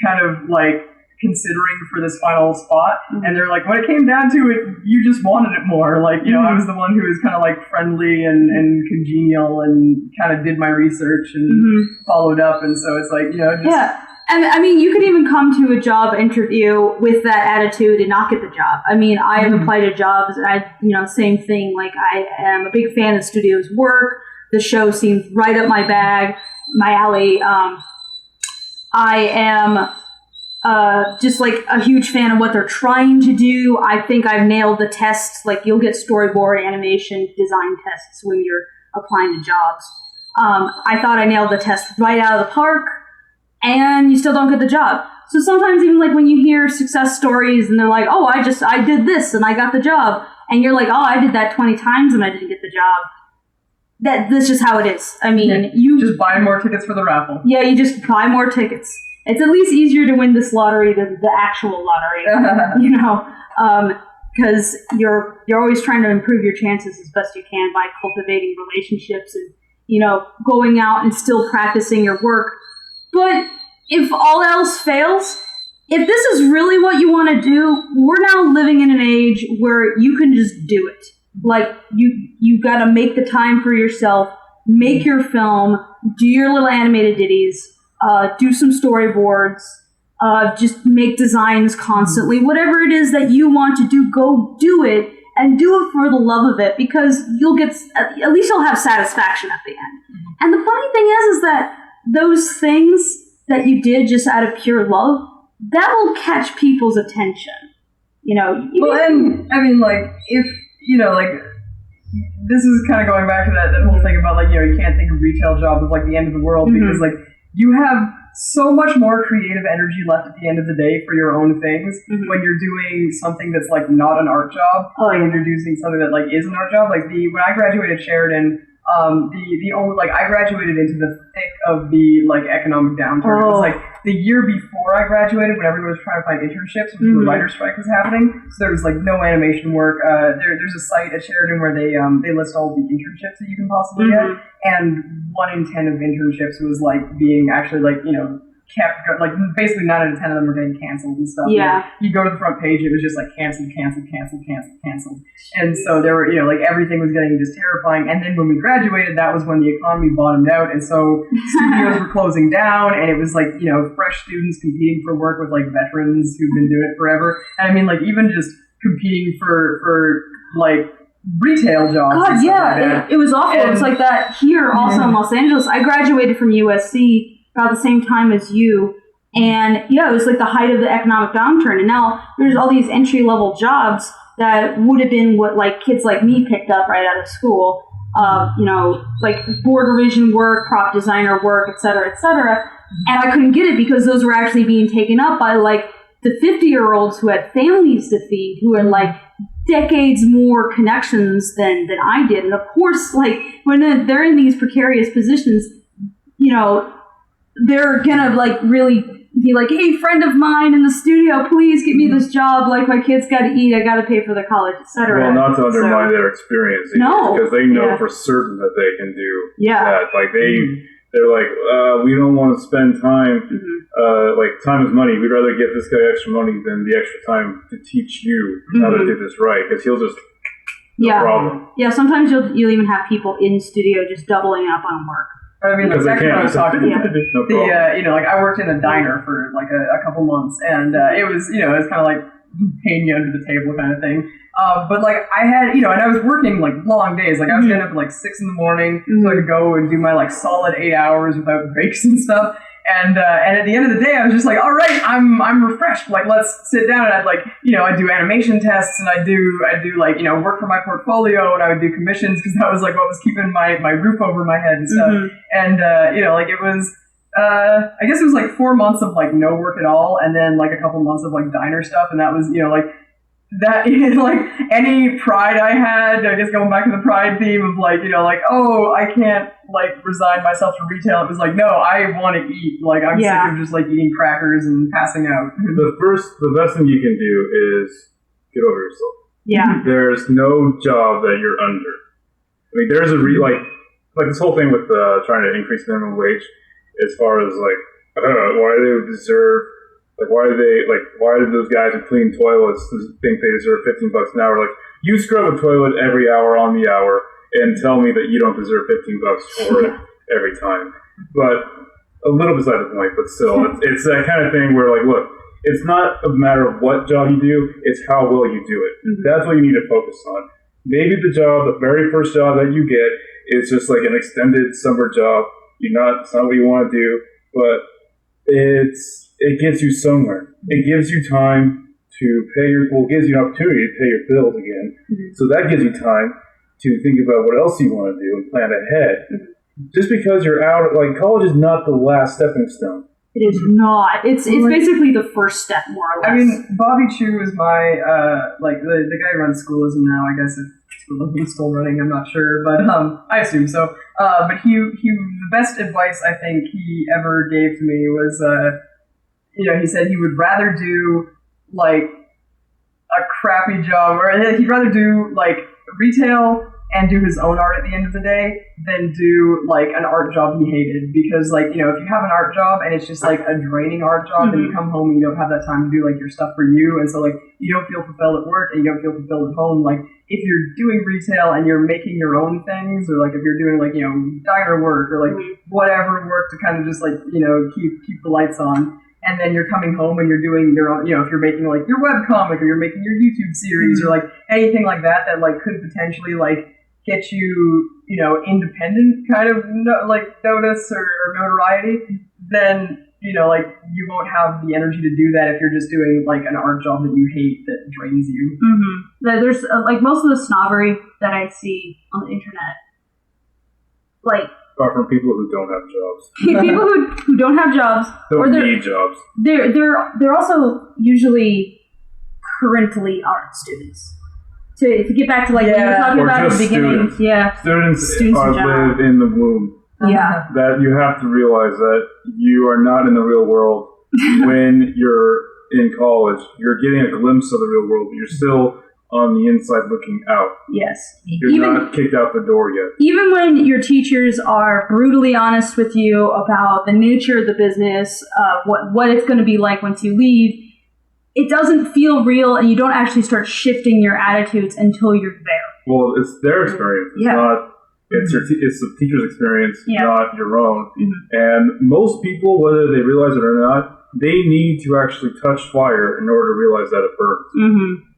kind of like considering for this final spot. And they're like, when it came down to it, you just wanted it more. Like, you know, I was the one who was kind of like friendly and congenial and kind of did my research and followed up. And so it's like, you know, just... Yeah. And I mean, you could even come to a job interview with that attitude and not get the job. I mean, I have applied to jobs and same thing. Like, I am a big fan of the studio's work. The show seems right up my bag, my alley. I am just like a huge fan of what they're trying to do. I think I've nailed the tests. Like, you'll get storyboard, animation, design tests when you're applying to jobs. I thought I nailed the test right out of the park. And you still don't get the job. So sometimes even like when you hear success stories and they're like, oh, I did this and I got the job. And you're like, oh, I did that 20 times and I didn't get the job. That's just how it is. I mean, you just buy more tickets for the raffle. Yeah, you just buy more tickets. It's at least easier to win this lottery than the actual lottery, you know, because you're always trying to improve your chances as best you can by cultivating relationships and, you know, going out and still practicing your work. But if all else fails, if this is really what you want to do, we're now living in an age where you can just do it. Like, you got to make the time for yourself, make your film, do your little animated ditties, do some storyboards, just make designs constantly. Whatever it is that you want to do, go do it, and do it for the love of it, because you'll get, at least you'll have satisfaction at the end. And the funny thing is that those things that you did just out of pure love, that will catch people's attention. You know. Well, and I mean, like, if, you know, like, this is kind of going back to that whole thing about, like, you know, you can't think of retail jobs as, like, the end of the world, because, like, you have so much more creative energy left at the end of the day for your own things when you're doing something that's, like, not an art job, or when you're doing something that, like, is an art job. Like, when I graduated Sheridan, the only, like, I graduated into the thick of the, like, economic downturn. It was like the year before I graduated, when everyone was trying to find internships, when the writer's strike was happening. So there was, like, no animation work. There's a site at Sheridan where they list all the internships that you can possibly get, and 1 in 10 of internships was, like, being actually, like, you know, kept, like, basically 9 out of 10 of them were getting canceled and stuff. Yeah. You go to the front page, it was just like canceled. And so there were, you know, like, everything was getting just terrifying. And then when we graduated, that was when the economy bottomed out. And so studios were closing down, and it was like, you know, fresh students competing for work with, like, veterans who've been doing it forever. And I mean, like, even just competing for like, retail jobs. God, yeah, like it was awful. It's like that here also in Los Angeles. I graduated from USC about the same time as you, and yeah, it was like the height of the economic downturn, and now there's all these entry-level jobs that would have been what, like, kids like me picked up right out of school, you know, like board revision work, prop designer work, et cetera, and I couldn't get it because those were actually being taken up by, like, the 50-year-olds who had families to feed, who had, like, decades more connections than I did. And of course, like, when they're in these precarious positions, you know, they're gonna, like, really be like, hey, friend of mine in the studio, please get me this job. Like, my kids gotta eat, I gotta pay for their college, etc. Well, not to undermine their experience either, no, because they know for certain that they can do that. Like, they're like, we don't want to spend time, like, time is money. We'd rather get this guy extra money than the extra time to teach you how to do this right, because he'll just, no problem. Yeah, sometimes you'll even have people in studio just doubling up on work. I mean, like, that's what I was talking about. No you know, like, I worked in a diner for, like, a couple months, and it was, you know, it was kind of like paying you under the table kind of thing. But, like, I had, you know, and I was working, like, long days. Like, I was getting up at, like, 6 in the morning so I could go and do my, like, solid 8 hours without breaks and stuff. And at the end of the day, I was just like, all right, I'm refreshed. Like, let's sit down. And I'd, like, you know, I do animation tests, and I do like, you know, work for my portfolio, and I would do commissions, because that was, like, what was keeping my roof over my head and stuff. And you know, like, it was, I guess it was like 4 months of, like, no work at all, and then, like, a couple months of, like, diner stuff, and that was, you know, like, that like any pride I had, I guess going back to the pride theme of like, you know, like, oh, I can't like resign myself to retail. It was like, no, I want to eat. Like, I'm sick of just like eating crackers and passing out. The best thing you can do is get over yourself. Yeah. There's no job that you're under. I mean, there's a like this whole thing with trying to increase minimum wage, as far as like, I don't know why they would deserve. Like, why do those guys who clean toilets think they deserve $15 an hour? Like, you scrub a toilet every hour on the hour and tell me that you don't deserve $15 for it every time. But a little beside the point, but still, it's that kind of thing where, like, look, it's not a matter of what job you do, it's how well you do it. Mm-hmm. That's what you need to focus on. Maybe the very first job that you get is just like an extended summer job. It's not what you want to do, but it gets you somewhere. It gives you time to gives you an opportunity to pay your bills again. Mm-hmm. So that gives you time to think about what else you want to do and plan ahead. Mm-hmm. Just because you're out, like, college is not the last stepping stone. It is not. It's basically the first step, more or less. I mean, Bobby Chu is my, like, the guy who runs Schoolism now, I guess, if Schoolism is still running, I'm not sure, but I assume so. But the best advice I think he ever gave to me was, you know, he said he would rather do, like, a crappy job, or he'd rather do, like, retail and do his own art at the end of the day than do, like, an art job he hated. Because, like, you know, if you have an art job and it's just, like, a draining art job, then you come home and you don't have that time to do, like, your stuff for you. And so, like, you don't feel fulfilled at work and you don't feel fulfilled at home. Like, if you're doing retail and you're making your own things, or, like, if you're doing, like, you know, diner work or, like, whatever work to kind of just, like, you know, keep the lights on, and then you're coming home and you're doing your own, you know, if you're making, like, your webcomic or you're making your YouTube series or, like, anything like that, like, could potentially, like, get you, you know, independent kind of, notice or notoriety, then, you know, like, you won't have the energy to do that if you're just doing, like, an art job that you hate that drains you. Mm-hmm. There's, like, most of the snobbery that I see on the internet, like, are from people who don't have jobs. People who don't have jobs. Don't need jobs. They're also usually currently art students. To get back to, like, what you were talking about at the beginning. Students. Yeah. Students live in the womb. Yeah. That you have to realize that you are not in the real world when you're in college. You're getting a glimpse of the real world, but you're still on the inside looking out. Yes. You're not kicked out the door yet. Even when your teachers are brutally honest with you about the nature of the business, what it's going to be like once you leave, it doesn't feel real, and you don't actually start shifting your attitudes until you're there. Well, it's their experience. It's not. It's the teacher's experience, not your own. Mm-hmm. And most people, whether they realize it or not, they need to actually touch fire in order to realize that it burns. Mm-hmm.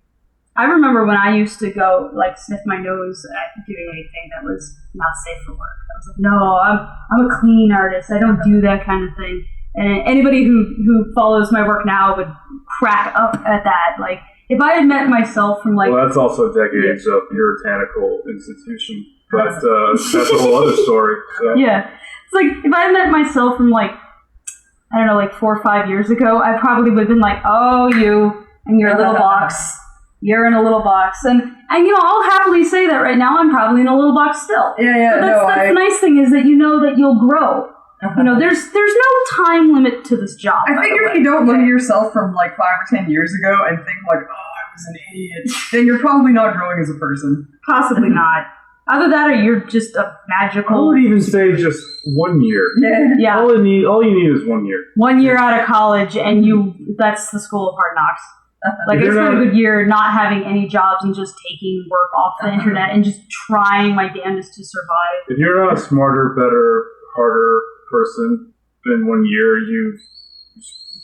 I remember when I used to go, like, sniff my nose at doing anything that was not safe for work. I was like, no, I'm a clean artist. I don't do that kind of thing. And anybody who follows my work now would crack up at that. Like, if I had met myself from, like... Well, that's also decades of puritanical institution. But that's a whole other story. So. Yeah. It's like, if I had met myself from, like, I don't know, like 4 or 5 years ago, I probably would have been like, oh, you and your little box. You're in a little box. And you know, I'll happily say that right now I'm probably in a little box still. Yeah, but that's the nice thing, is that you know that you'll grow. You know, there's no time limit to this job. I figure if you don't look at yourself from like 5 or 10 years ago and think like, oh, I was an idiot, then you're probably not growing as a person. Possibly not. Either that, or you're just a magical... I would even say just 1 year. Yeah. All you need is 1 year. 1 year out of college, and that's the school of hard knocks. Like, I spent a good year not having any jobs and just taking work off the internet and just trying my damnedest to survive. If you're not a smarter, better, harder person in 1 year, you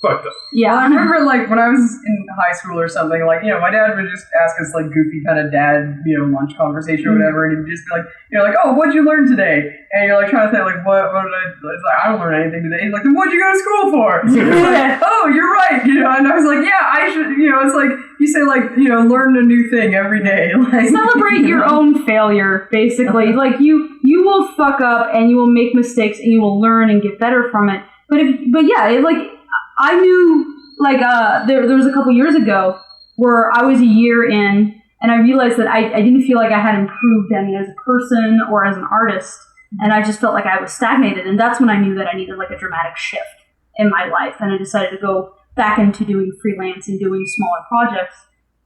fucked up. Yeah. Well, I remember, like, when I was in high school or something, like, you know, my dad would just ask us, like, goofy kind of dad, you know, lunch conversation or whatever, and he'd just be like, you know, like, oh, what'd you learn today? And you're, like, trying to think, like, what did I... It's like, I don't learn anything today. He's like, then what'd you go to school for? Like, oh, you're right, you know, and I was like, yeah, I should, you know, it's like, you say, like, you know, learn a new thing every day. Like, celebrate your own failure, basically. Like, you will fuck up, and you will make mistakes, and you will learn and get better from it. But yeah, like, I knew, like, there was a couple years ago where I was a year in, and I realized that I didn't feel like I had improved any as a person or as an artist, and I just felt like I was stagnated. And that's when I knew that I needed like a dramatic shift in my life, and I decided to go back into doing freelance and doing smaller projects.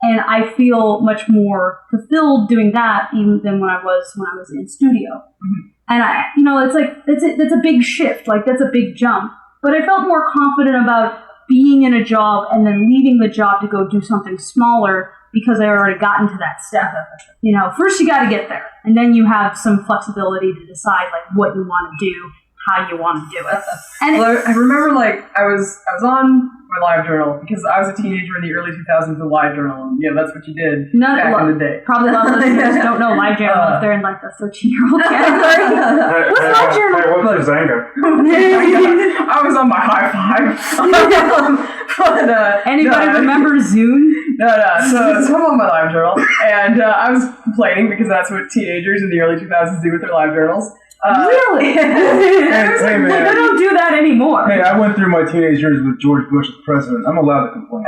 And I feel much more fulfilled doing that even than when I was in studio. Mm-hmm. And it's like that's a big shift, like that's a big jump. But I felt more confident about being in a job and then leaving the job to go do something smaller because I already gotten to that step. First you got to get there, and then you have some flexibility to decide like what you want to do, how you want to do it. And I remember like I was on my LiveJournal because I was a teenager in the early 2000s with LiveJournal, and that's what you did back in the day. Probably a lot of listeners don't know LiveJournal if they're in like the 13-year-old category. What's LiveJournal? Hey, what's Zanga? I was on my high five. But, anybody remember Zune? No. So I'm on my LiveJournal, and I was complaining because that's what teenagers in the early 2000s do with their LiveJournals. Really? Hey, man. They don't do that anymore. Hey, I went through my teenage years with George Bush as president. I'm allowed to complain.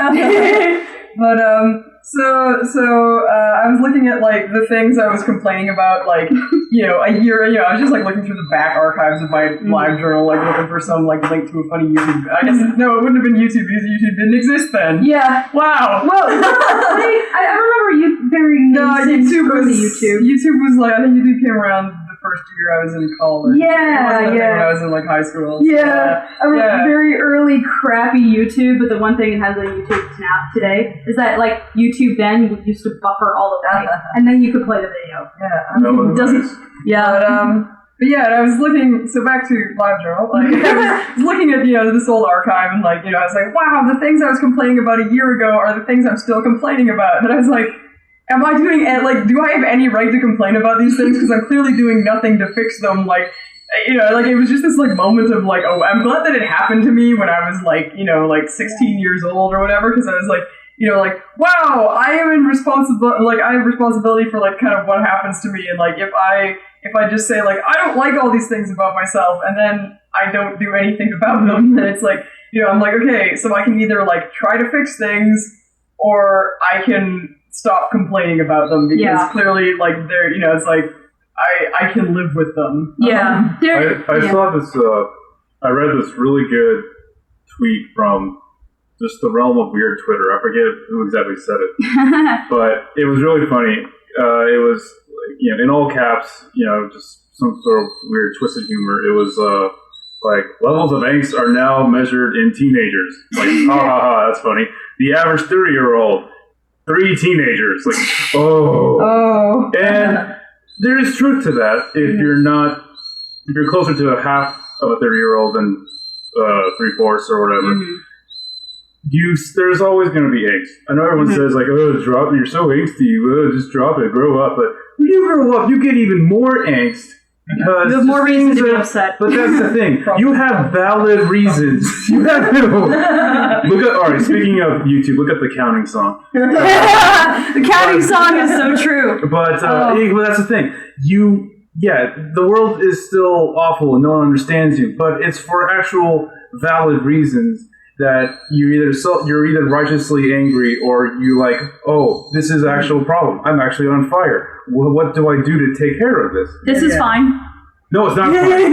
But I was looking at like the things I was complaining about, like a year. I was just like looking through the back archives of my LiveJournal, like looking for some like link to a funny YouTube. I guess no, it wouldn't have been YouTube because YouTube didn't exist then. Yeah. Wow. Well, I remember YouTube was like, I think YouTube came around the first year I was in college. Yeah. When I was in like high school. Yeah. I remember very early crappy YouTube, but the one thing it has on YouTube now today is that like YouTube then used to buffer all of that, and then you could play the video. Yeah. It doesn't. Yeah. But and I was looking, so back to LiveJournal, like, I was looking at, this old archive, and like, I was like, wow, the things I was complaining about a year ago are the things I'm still complaining about. And I was like, am I doing, like, do I have any right to complain about these things? Because I'm clearly doing nothing to fix them. Like, like, it was just this, like, moment of, like, oh, I'm glad that it happened to me when I was, like, like 16 years old or whatever, because I was like, like, wow, I have responsibility for, like, kind of what happens to me, and, like, if I just say, like, I don't like all these things about myself, and then I don't do anything about them, then it's like, I'm like, okay, so I can either, like, try to fix things, or I can stop complaining about them, because clearly, like, they're, it's like, I can live with them. Yeah. I saw this, I read this really good tweet from just the realm of weird Twitter. I forget who exactly said it, but it was really funny. It was, in all caps, just some sort of weird twisted humor. It was like, levels of angst are now measured in teenagers. Like, ha ha ha, that's funny. The average 30-year-old, 3 teenagers. Like, oh. And there is truth to that. If you're closer to a half of a 30-year-old than 3/4 or whatever. There's always going to be angst. I know everyone says, like, oh, drop it, you're so angsty, just drop it, grow up. But when you grow up, you get even more angst because you have more reasons to be upset. But that's the thing. You have valid reasons. You have alright, speaking of YouTube, look at the counting song. The counting song is so true. But that's the thing. The world is still awful and no one understands you, but it's for actual valid reasons. That you're either righteously angry or you like, oh, this is an actual problem. I'm actually on fire. What do I do to take care of this? This is fine. No, it's not fine.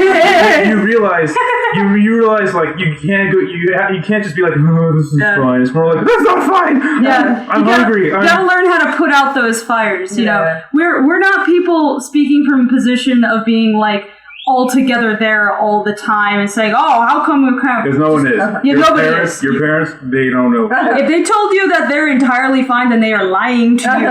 You realize like you can't go. You can't just be like, oh, this is fine. It's more like, that's not fine. Yeah, I'm hungry. You gotta learn how to put out those fires. You know, we're not people speaking from a position of being like all together there all the time and saying, oh, how come we're kind of... Because no one is. Your parents, they don't know. If they told you that they're entirely fine, then they are lying to you.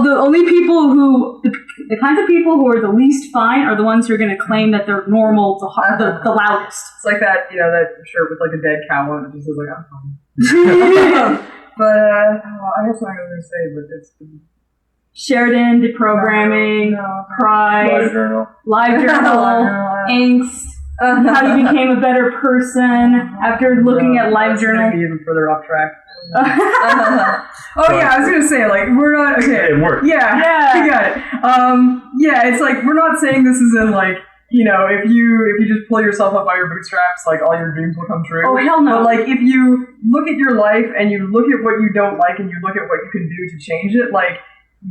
The only people the kinds of people who are the least fine are the ones who are going to claim that they're normal, the loudest. It's like that, that shirt with like a dead cow on it. It just says like, I'm fine. But, I guess what I was going to say, but it's... Sheridan, Deprogramming, Pride, LiveJournal, Angst, how you became a better person after looking at LiveJournal. Maybe even further off track. I was gonna say, like, we're not okay. It worked. Yeah, we got it. It's like we're not saying this is in like if you just pull yourself up by your bootstraps, like all your dreams will come true. Oh, hell no. But like if you look at your life and you look at what you don't like and you look at what you can do to change it, like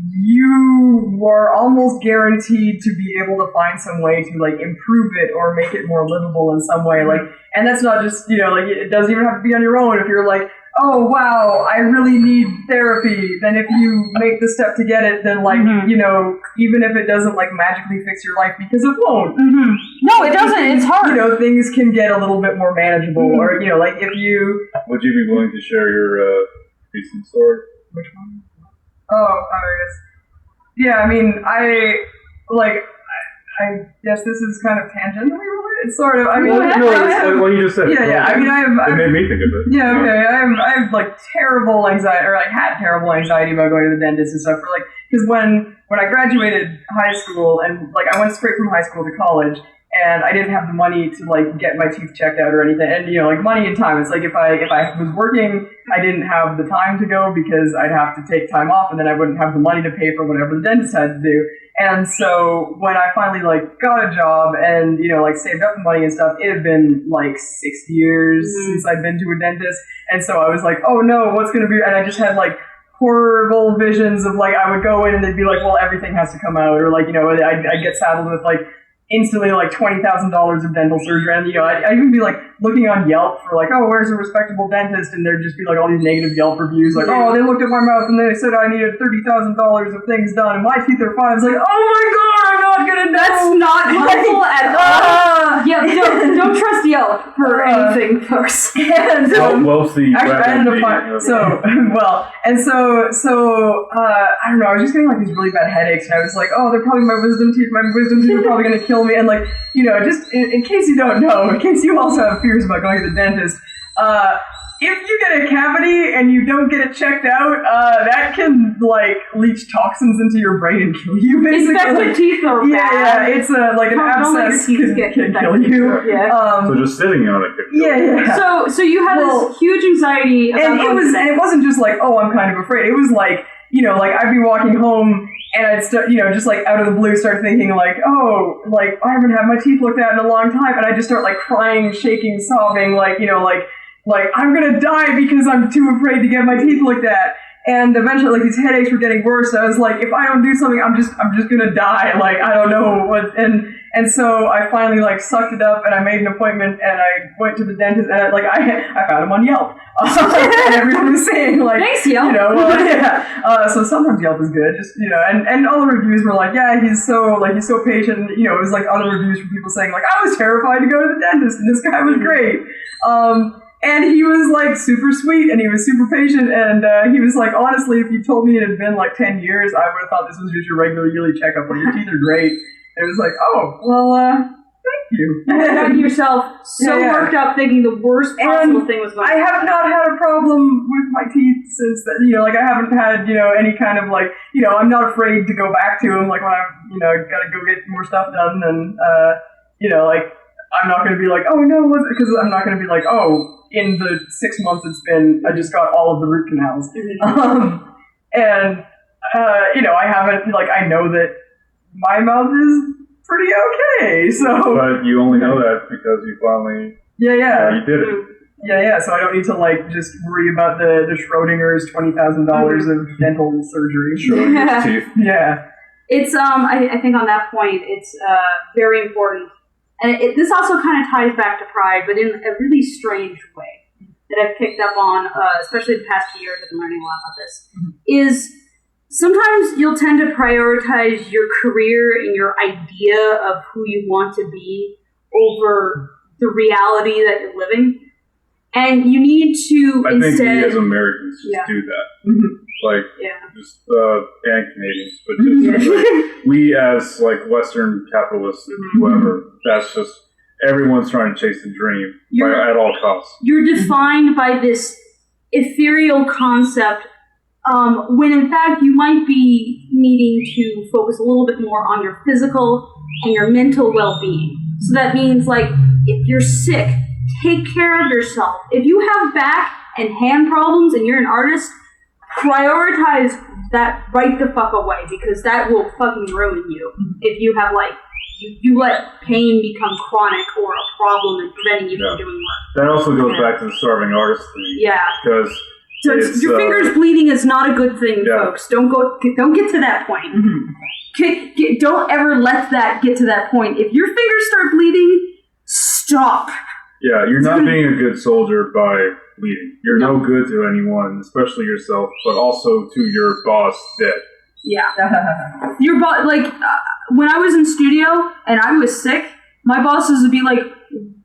you are almost guaranteed to be able to find some way to like improve it or make it more livable in some way. Like, and that's not just, like it doesn't even have to be on your own. If you're like, oh wow, I really need therapy, then if you make the step to get it, then like, even if it doesn't like magically fix your life, because it won't. No, it doesn't. It's hard. Things can get a little bit more manageable, or like if you. Would you be willing to share your recent story? Which one? Oh, yes. Yeah, I mean, I guess this is kind of tangentially related, sort of. I mean, what you just said. Yeah. I mean, it made me think of it. Yeah, okay. I have like terrible anxiety, or like had terrible anxiety about going to the dentist and stuff. Because when I graduated high school and like I went straight from high school to college. And I didn't have the money to like get my teeth checked out or anything. And like money and time. It's like if I was working, I didn't have the time to go because I'd have to take time off, and then I wouldn't have the money to pay for whatever the dentist had to do. And so when I finally like got a job and like saved up the money and stuff, it had been like 6 years since I'd been to a dentist. And so I was like, oh no, what's gonna be? And I just had like horrible visions of like I would go in and they'd be like, well, everything has to come out, or like I'd get saddled with like instantly like $20,000 of dental surgery, and I'd even be like looking on Yelp for like, oh, where's a respectable dentist, and there'd just be like all these negative Yelp reviews, like, oh, they looked at my mouth and they said I needed $30,000 of things done, and my teeth are fine. It's like, oh my god, I'm not gonna know. That's not helpful at all. Yeah, don't trust Yelp for anything, folks. And we'll see. Actually, I ended up I don't know, I was just getting like these really bad headaches, and I was like, oh, they're probably my wisdom teeth are probably gonna kill me, and like, just in case you don't know, in case you also have fears about going to the dentist, if you get a cavity and you don't get it checked out, that can like leach toxins into your brain and kill you. Basically, infected teeth are bad. Yeah, it's like an abscess can kill you. Yeah. So just sitting on it could kill you. Yeah. So you had this huge anxiety about and it wasn't just like, oh, I'm kind of afraid. It was like, like I'd be walking home and I'd start, just like out of the blue start thinking like, oh, like I haven't had my teeth looked at in a long time, and I just start like crying, shaking, sobbing, like, like I'm gonna die because I'm too afraid to get my teeth looked at. And eventually, like, these headaches were getting worse. I was like, if I don't do something, I'm just gonna die. Like, I don't know what. And so I finally like sucked it up, and I made an appointment, and I went to the dentist, and I found him on Yelp, and everyone was saying like, thanks Yelp. So sometimes Yelp is good, just and all the reviews were like, yeah, he's so patient. It was like other reviews from people saying like, I was terrified to go to the dentist, and this guy was great. And he was like super sweet, and he was super patient, and he was like, honestly, if you told me it had been like 10 years, I would have thought this was just your regular yearly checkup, but your teeth are great. And it was like, oh, well, thank you. You got yourself so worked up thinking the worst possible thing was going to happen. I have not had a problem with my teeth since then. Like I haven't had, any kind of like, I'm not afraid to go back to them. Like when I'm, got to go get more stuff done, and, like, I'm not going to be like, oh no, because I'm not going to be like, oh, in the 6 months it's been, I just got all of the root canals. I haven't, like, I know that my mouth is pretty okay, so. But you only know that because you finally. Yeah. You did it. Yeah. So I don't need to like just worry about the Schrodinger's $20,000 of dental surgery. Schrodinger's teeth. Yeah. It's I think on that point it's very important, and this also kind of ties back to pride, but in a really strange way that I've picked up on, especially the past few years. I've been learning a lot about this. Is sometimes you'll tend to prioritize your career and your idea of who you want to be over the reality that you're living. And you need to I instead... think we as Americans just do that. Like, just, and Canadians, but just like, we as, like, Western capitalists, whoever, that's just, everyone's trying to chase the dream at all costs. You're defined by this ethereal concept, when in fact you might be needing to focus a little bit more on your physical and your mental well-being. So that means, like, if you're sick, take care of yourself. If you have back and hand problems and you're an artist, prioritize that right the fuck away, because that will fucking ruin you if you have, like, you let pain become chronic or a problem and preventing you from doing work. That also goes back to the starving artist thing. Yeah. Because your fingers bleeding is not a good thing, folks. Don't get to that point. Don't ever let that get to that point. If your fingers start bleeding, stop. Yeah, you're not being a good soldier by bleeding. You're no good to anyone, especially yourself, but also to your boss dead. Yeah. Your boss, when I was in studio and I was sick, my bosses would be like,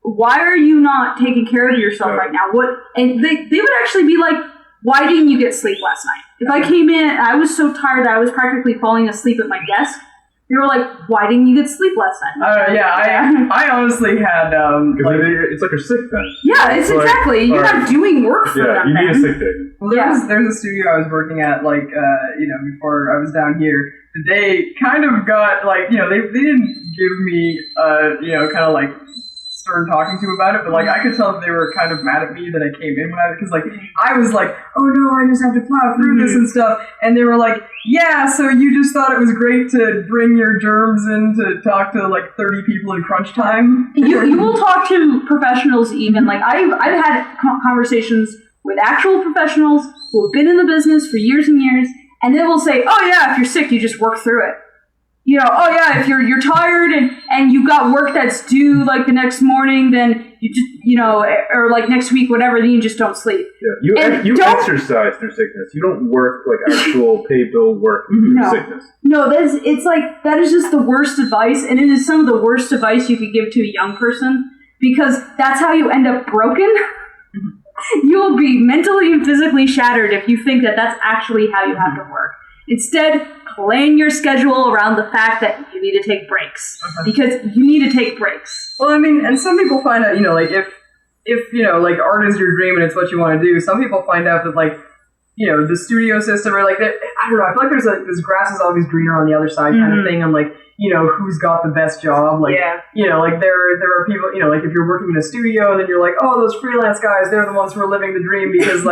"Why are you not taking care of yourself right now?" And they would actually be like, "Why didn't you get sleep last night?" If I came in, I was so tired that I was practically falling asleep at my desk. They were like, "Why didn't you get sleep last night?" I honestly had it's like you're sick then. Yeah, it's exactly. You're not doing work for them. You need a sick day. Well, there's a studio I was working at, before I was down here. They kind of got, they didn't give me, kind of like stern talking to about it, but I could tell that they were kind of mad at me that I came in without it, because I was like, "Oh no, I just have to plow through this and stuff," and they were like, "Yeah, so you just thought it was great to bring your germs in to talk to 30 people in crunch time?" You will talk to professionals even. I've had conversations with actual professionals who have been in the business for years and years, and they will say, "Oh yeah, if you're sick, you just work through it. Oh yeah, if you're tired and you got work that's due the next morning, then you just, or next week, whatever, then you just don't sleep." Yeah, you exercise through sickness. You don't work actual pay bill work through sickness. No, that is just the worst advice, and it is some of the worst advice you could give to a young person, because that's how you end up broken. You will be mentally and physically shattered if you think that that's actually how you have to work. Instead, plan your schedule around the fact that you need to take breaks, because you need to take breaks. Well, I mean, and some people find out, if art is your dream and it's what you want to do, some people find out that the studio system, or I don't know, I feel like there's this grass is always greener on the other side kind of thing. I'm who's got the best job? There are people, if you're working in a studio, then you're like, "Oh, those freelance guys, they're the ones who are living the dream," because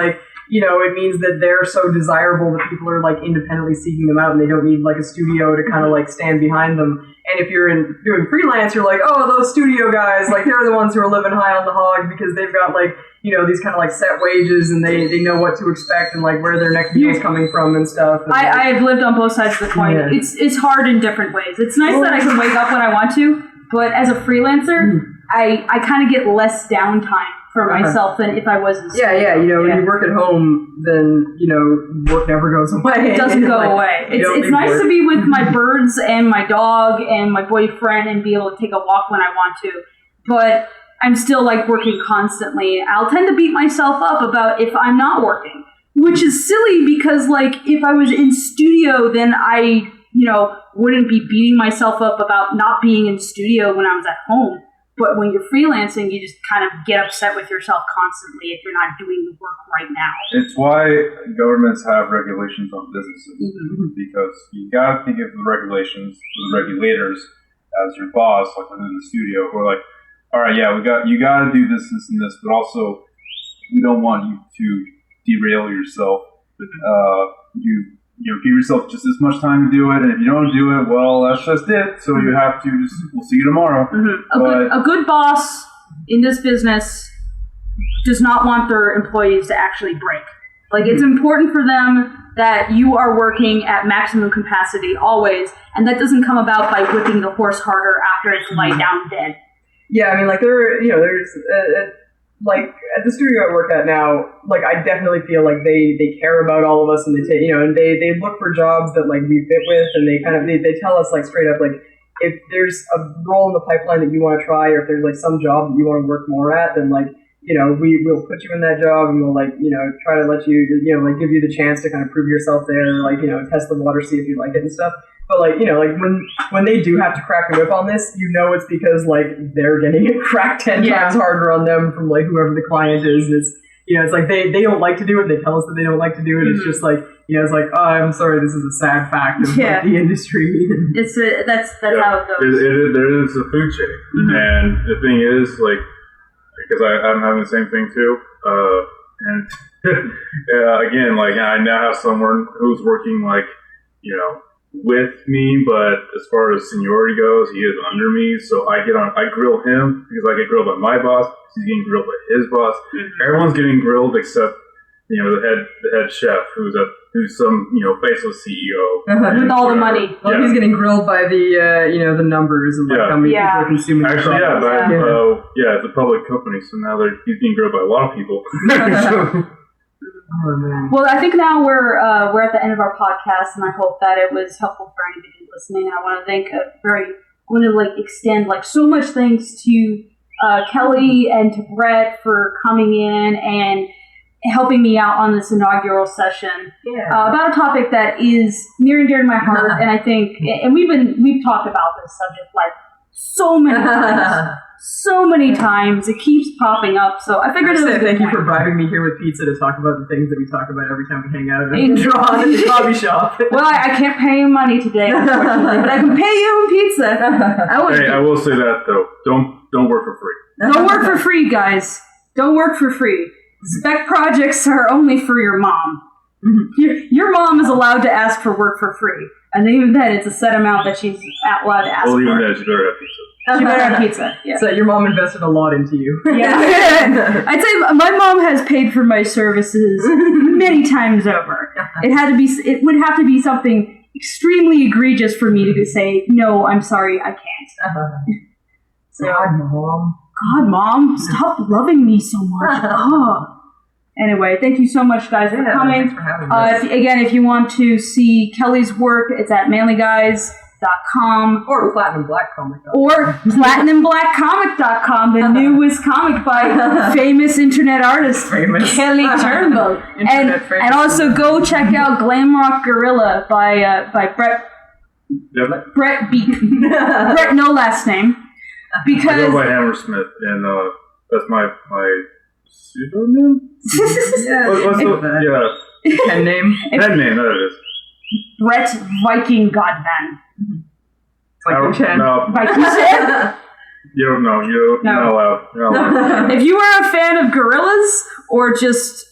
it means that they're so desirable that people are independently seeking them out, and they don't need a studio to kind of stand behind them. And if you're doing freelance, you're like, "Oh, those studio guys, they're the ones who are living high on the hog, because they've got these kind of set wages, and they know what to expect and where their next meal's coming from and stuff." And I have lived on both sides of the coin. Yeah. It's hard in different ways. It's nice that I can wake up when I want to, but as a freelancer, I kind of get less downtime for myself than if I was in studio. When you work at home, then work never goes away. It doesn't go away. It's nice to be with my birds and my dog and my boyfriend and be able to take a walk when I want to, but I'm still working constantly. I'll tend to beat myself up about if I'm not working, which is silly, because if I was in studio, then I wouldn't be beating myself up about not being in studio when I was at home. But when you're freelancing, you just kind of get upset with yourself constantly if you're not doing the work right now. It's why governments have regulations on businesses, because you got to think of the regulations, the regulators, as your boss, within the studio, who are "All right, yeah, you got to do this, this, and this, but also we don't want you to derail yourself. Give yourself just as much time to do it, and if you don't do it, well, that's just it. So you have to we'll see you tomorrow." A good boss in this business does not want their employees to actually break. It's important for them that you are working at maximum capacity always, and that doesn't come about by whipping the horse harder after it's laid down dead. Yeah, I mean, there's at the studio I work at now, I definitely feel they care about all of us, and they take, and they look for jobs that we fit with, and they tell us straight up, if there's a role in the pipeline that you want to try, or if there's some job that you want to work more at, then we'll put you in that job, and we'll try to let you, give you the chance to kind of prove yourself there, test the water, see if you like it and stuff. But when they do have to crack the whip on this, it's because they're getting it cracked 10 times harder on them from whoever the client is. And it's they don't like to do it. They tell us that they don't like to do it. It's just oh, I'm sorry, this is a sad fact of the industry. That's how it goes. There is a food chain, and the thing is because I'm having the same thing too, and again I now have someone who's working with me, but as far as seniority goes, he is under me. So I grill him because I get grilled by my boss. He's getting grilled by his boss. Everyone's getting grilled except the head chef who's some faceless CEO with all the money. Well, he's getting grilled by the numbers and how many people are consuming. Actually, it's a public company, so now he's being grilled by a lot of people. Oh, man. Well, I think now we're at the end of our podcast, and I hope that it was helpful for anybody listening. And I want to extend so much thanks to Kelly and to Brett for coming in and helping me out on this inaugural session about a topic that is near and dear to my heart. And I think, and we've talked about this subject so many times. So many times. It keeps popping up. So I figured thank you for bribing me here with pizza to talk about the things that we talk about every time we hang out and draw in the coffee shop. Well, I can't pay you money today, unfortunately, but I can pay you in pizza. I will say that, though. Don't work for free. Don't work for free, guys. Don't work for free. Spec projects are only for your mom. Your mom is allowed to ask for work for free. And even then, it's a set amount that she's allowed to ask for. Well, even then, she better have pizza. She better have pizza. Yeah. So your mom invested a lot into you. Yeah. I'd say my mom has paid for my services many times over. It would have to be something extremely egregious for me to say, no, I'm sorry, I can't. So, God, Mom, stop loving me so much. Anyway, thank you so much, guys, for coming. Thanks for having us. If you want to see Kelly's work, it's at manlyguys.com or platinumBlackComic.com. Or platinumBlackComic.com, the newest comic by famous internet artist Kelly Turnbull. And also go check out Glamrock Gorilla by Brett. Yep. Brett Beak. Brett, no last name. Because I go by Hammersmith, and that's my pseudonym? What's the pen name? Pen name, that it is. Brett Viking Godman. No. Viking Shed? You don't know. You're not allowed. If you are a fan of gorillas or just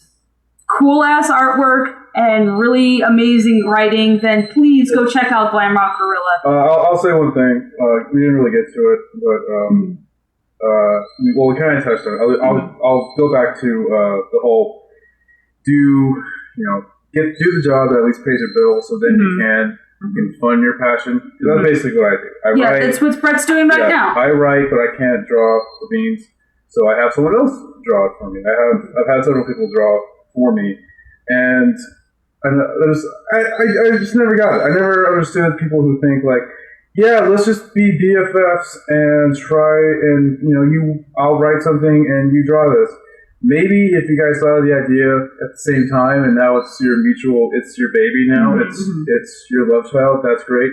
cool-ass artwork and really amazing writing, then please go check out Glamrock Gorilla. I'll say one thing. We didn't really get to it, but we kind of touched on it. I'll go back to the whole do the job that at least pays your bills, so then you can fund your passion. That's basically what I do. I write, that's what Brett's doing right now. I write, but I can't draw the beans, so I have someone else draw it for me. I've had several people draw for me, and I just never got it. I never understood people who think let's just be BFFs and try and I'll write something and you draw this. Maybe if you guys thought of the idea at the same time and now it's your baby now, it's your love child, that's great.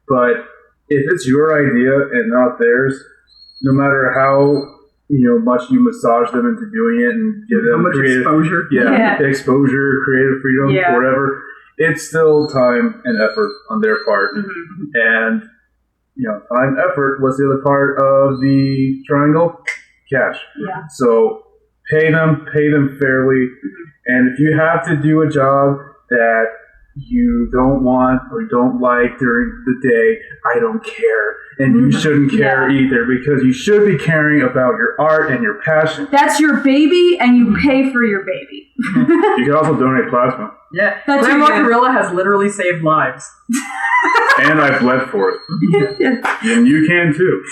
But if it's your idea and not theirs, no matter how much you massage them into doing it and give them creative exposure, creative freedom, whatever, it's still time and effort on their part. And time, effort, what's the other part of the triangle? Cash. Yeah. So pay them fairly. And if you have to do a job that you don't want or don't like during the day, I don't care. And you shouldn't care either, because you should be caring about your art and your passion. That's your baby, and you pay for your baby. You can also donate plasma. Yeah. Glamrock Gorilla has literally saved lives. And I bled for it. And you can too.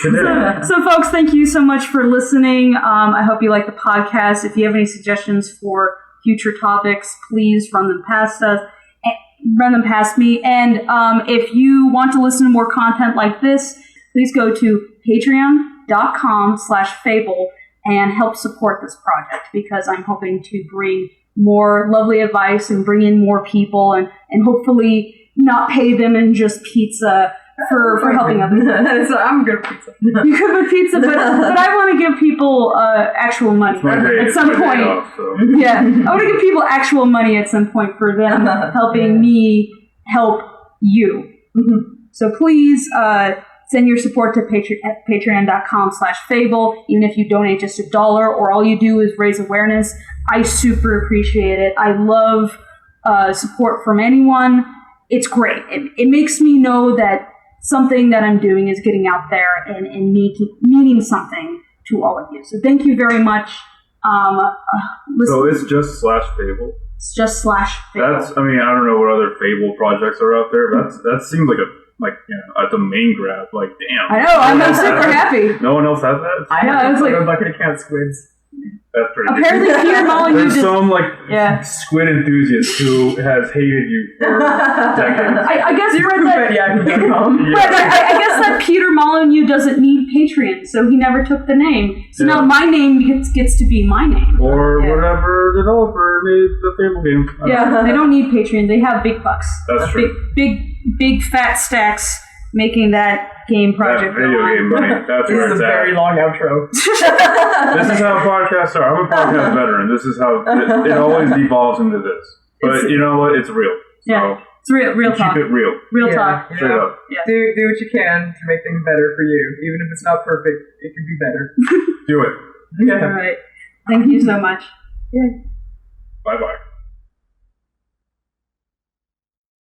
So folks, thank you so much for listening. I hope you like the podcast. If you have any suggestions for future topics, please run them past us. Run them past me. And if you want to listen to more content like this, please go to patreon.com/Fable and help support this project, because I'm hoping to bring more lovely advice and bring in more people and hopefully not pay them in just pizza for helping them. So I'm good with pizza. You're good with pizza, but I want to give people actual money at some point. Yeah, I want to give people actual money at some point for them helping me help you. So please send your support to patreon.com/Fable. Even if you donate just $1 or all you do is raise awareness, I super appreciate it. I love support from anyone. it's great. It makes me know that something that I'm doing is getting out there and meaning something to all of you. So thank you very much. So it's just /Fable. It's just /Fable. That's, I mean, I don't know what other Fable projects are out there. That seems like a domain grab. Like, damn. I know. I'm super happy. No one else has that. I have a bucket of cat squids. That's pretty apparently good. Peter Molyneux There's some squid enthusiast who has hated you for decades. I guess Yahoo.com. I guess that Peter Molyneux doesn't need Patreon, so he never took the name. So now my name gets to be my name. Or whatever developer made the Fable game. They don't need Patreon. They have big bucks. That's true. Big fat stacks making that game project. That video game money. That's this where is it's a very long outro. This is how podcasts are. I'm a podcast veteran. This is how it always devolves into this. But you know what? It's real. So it's real talk. Keep it real. Real talk. Straight up. Yeah. Do what you can to make things better for you. Even if it's not perfect, it can be better. Do it. Yeah. All right. Thank you so much. Yeah. Bye-bye.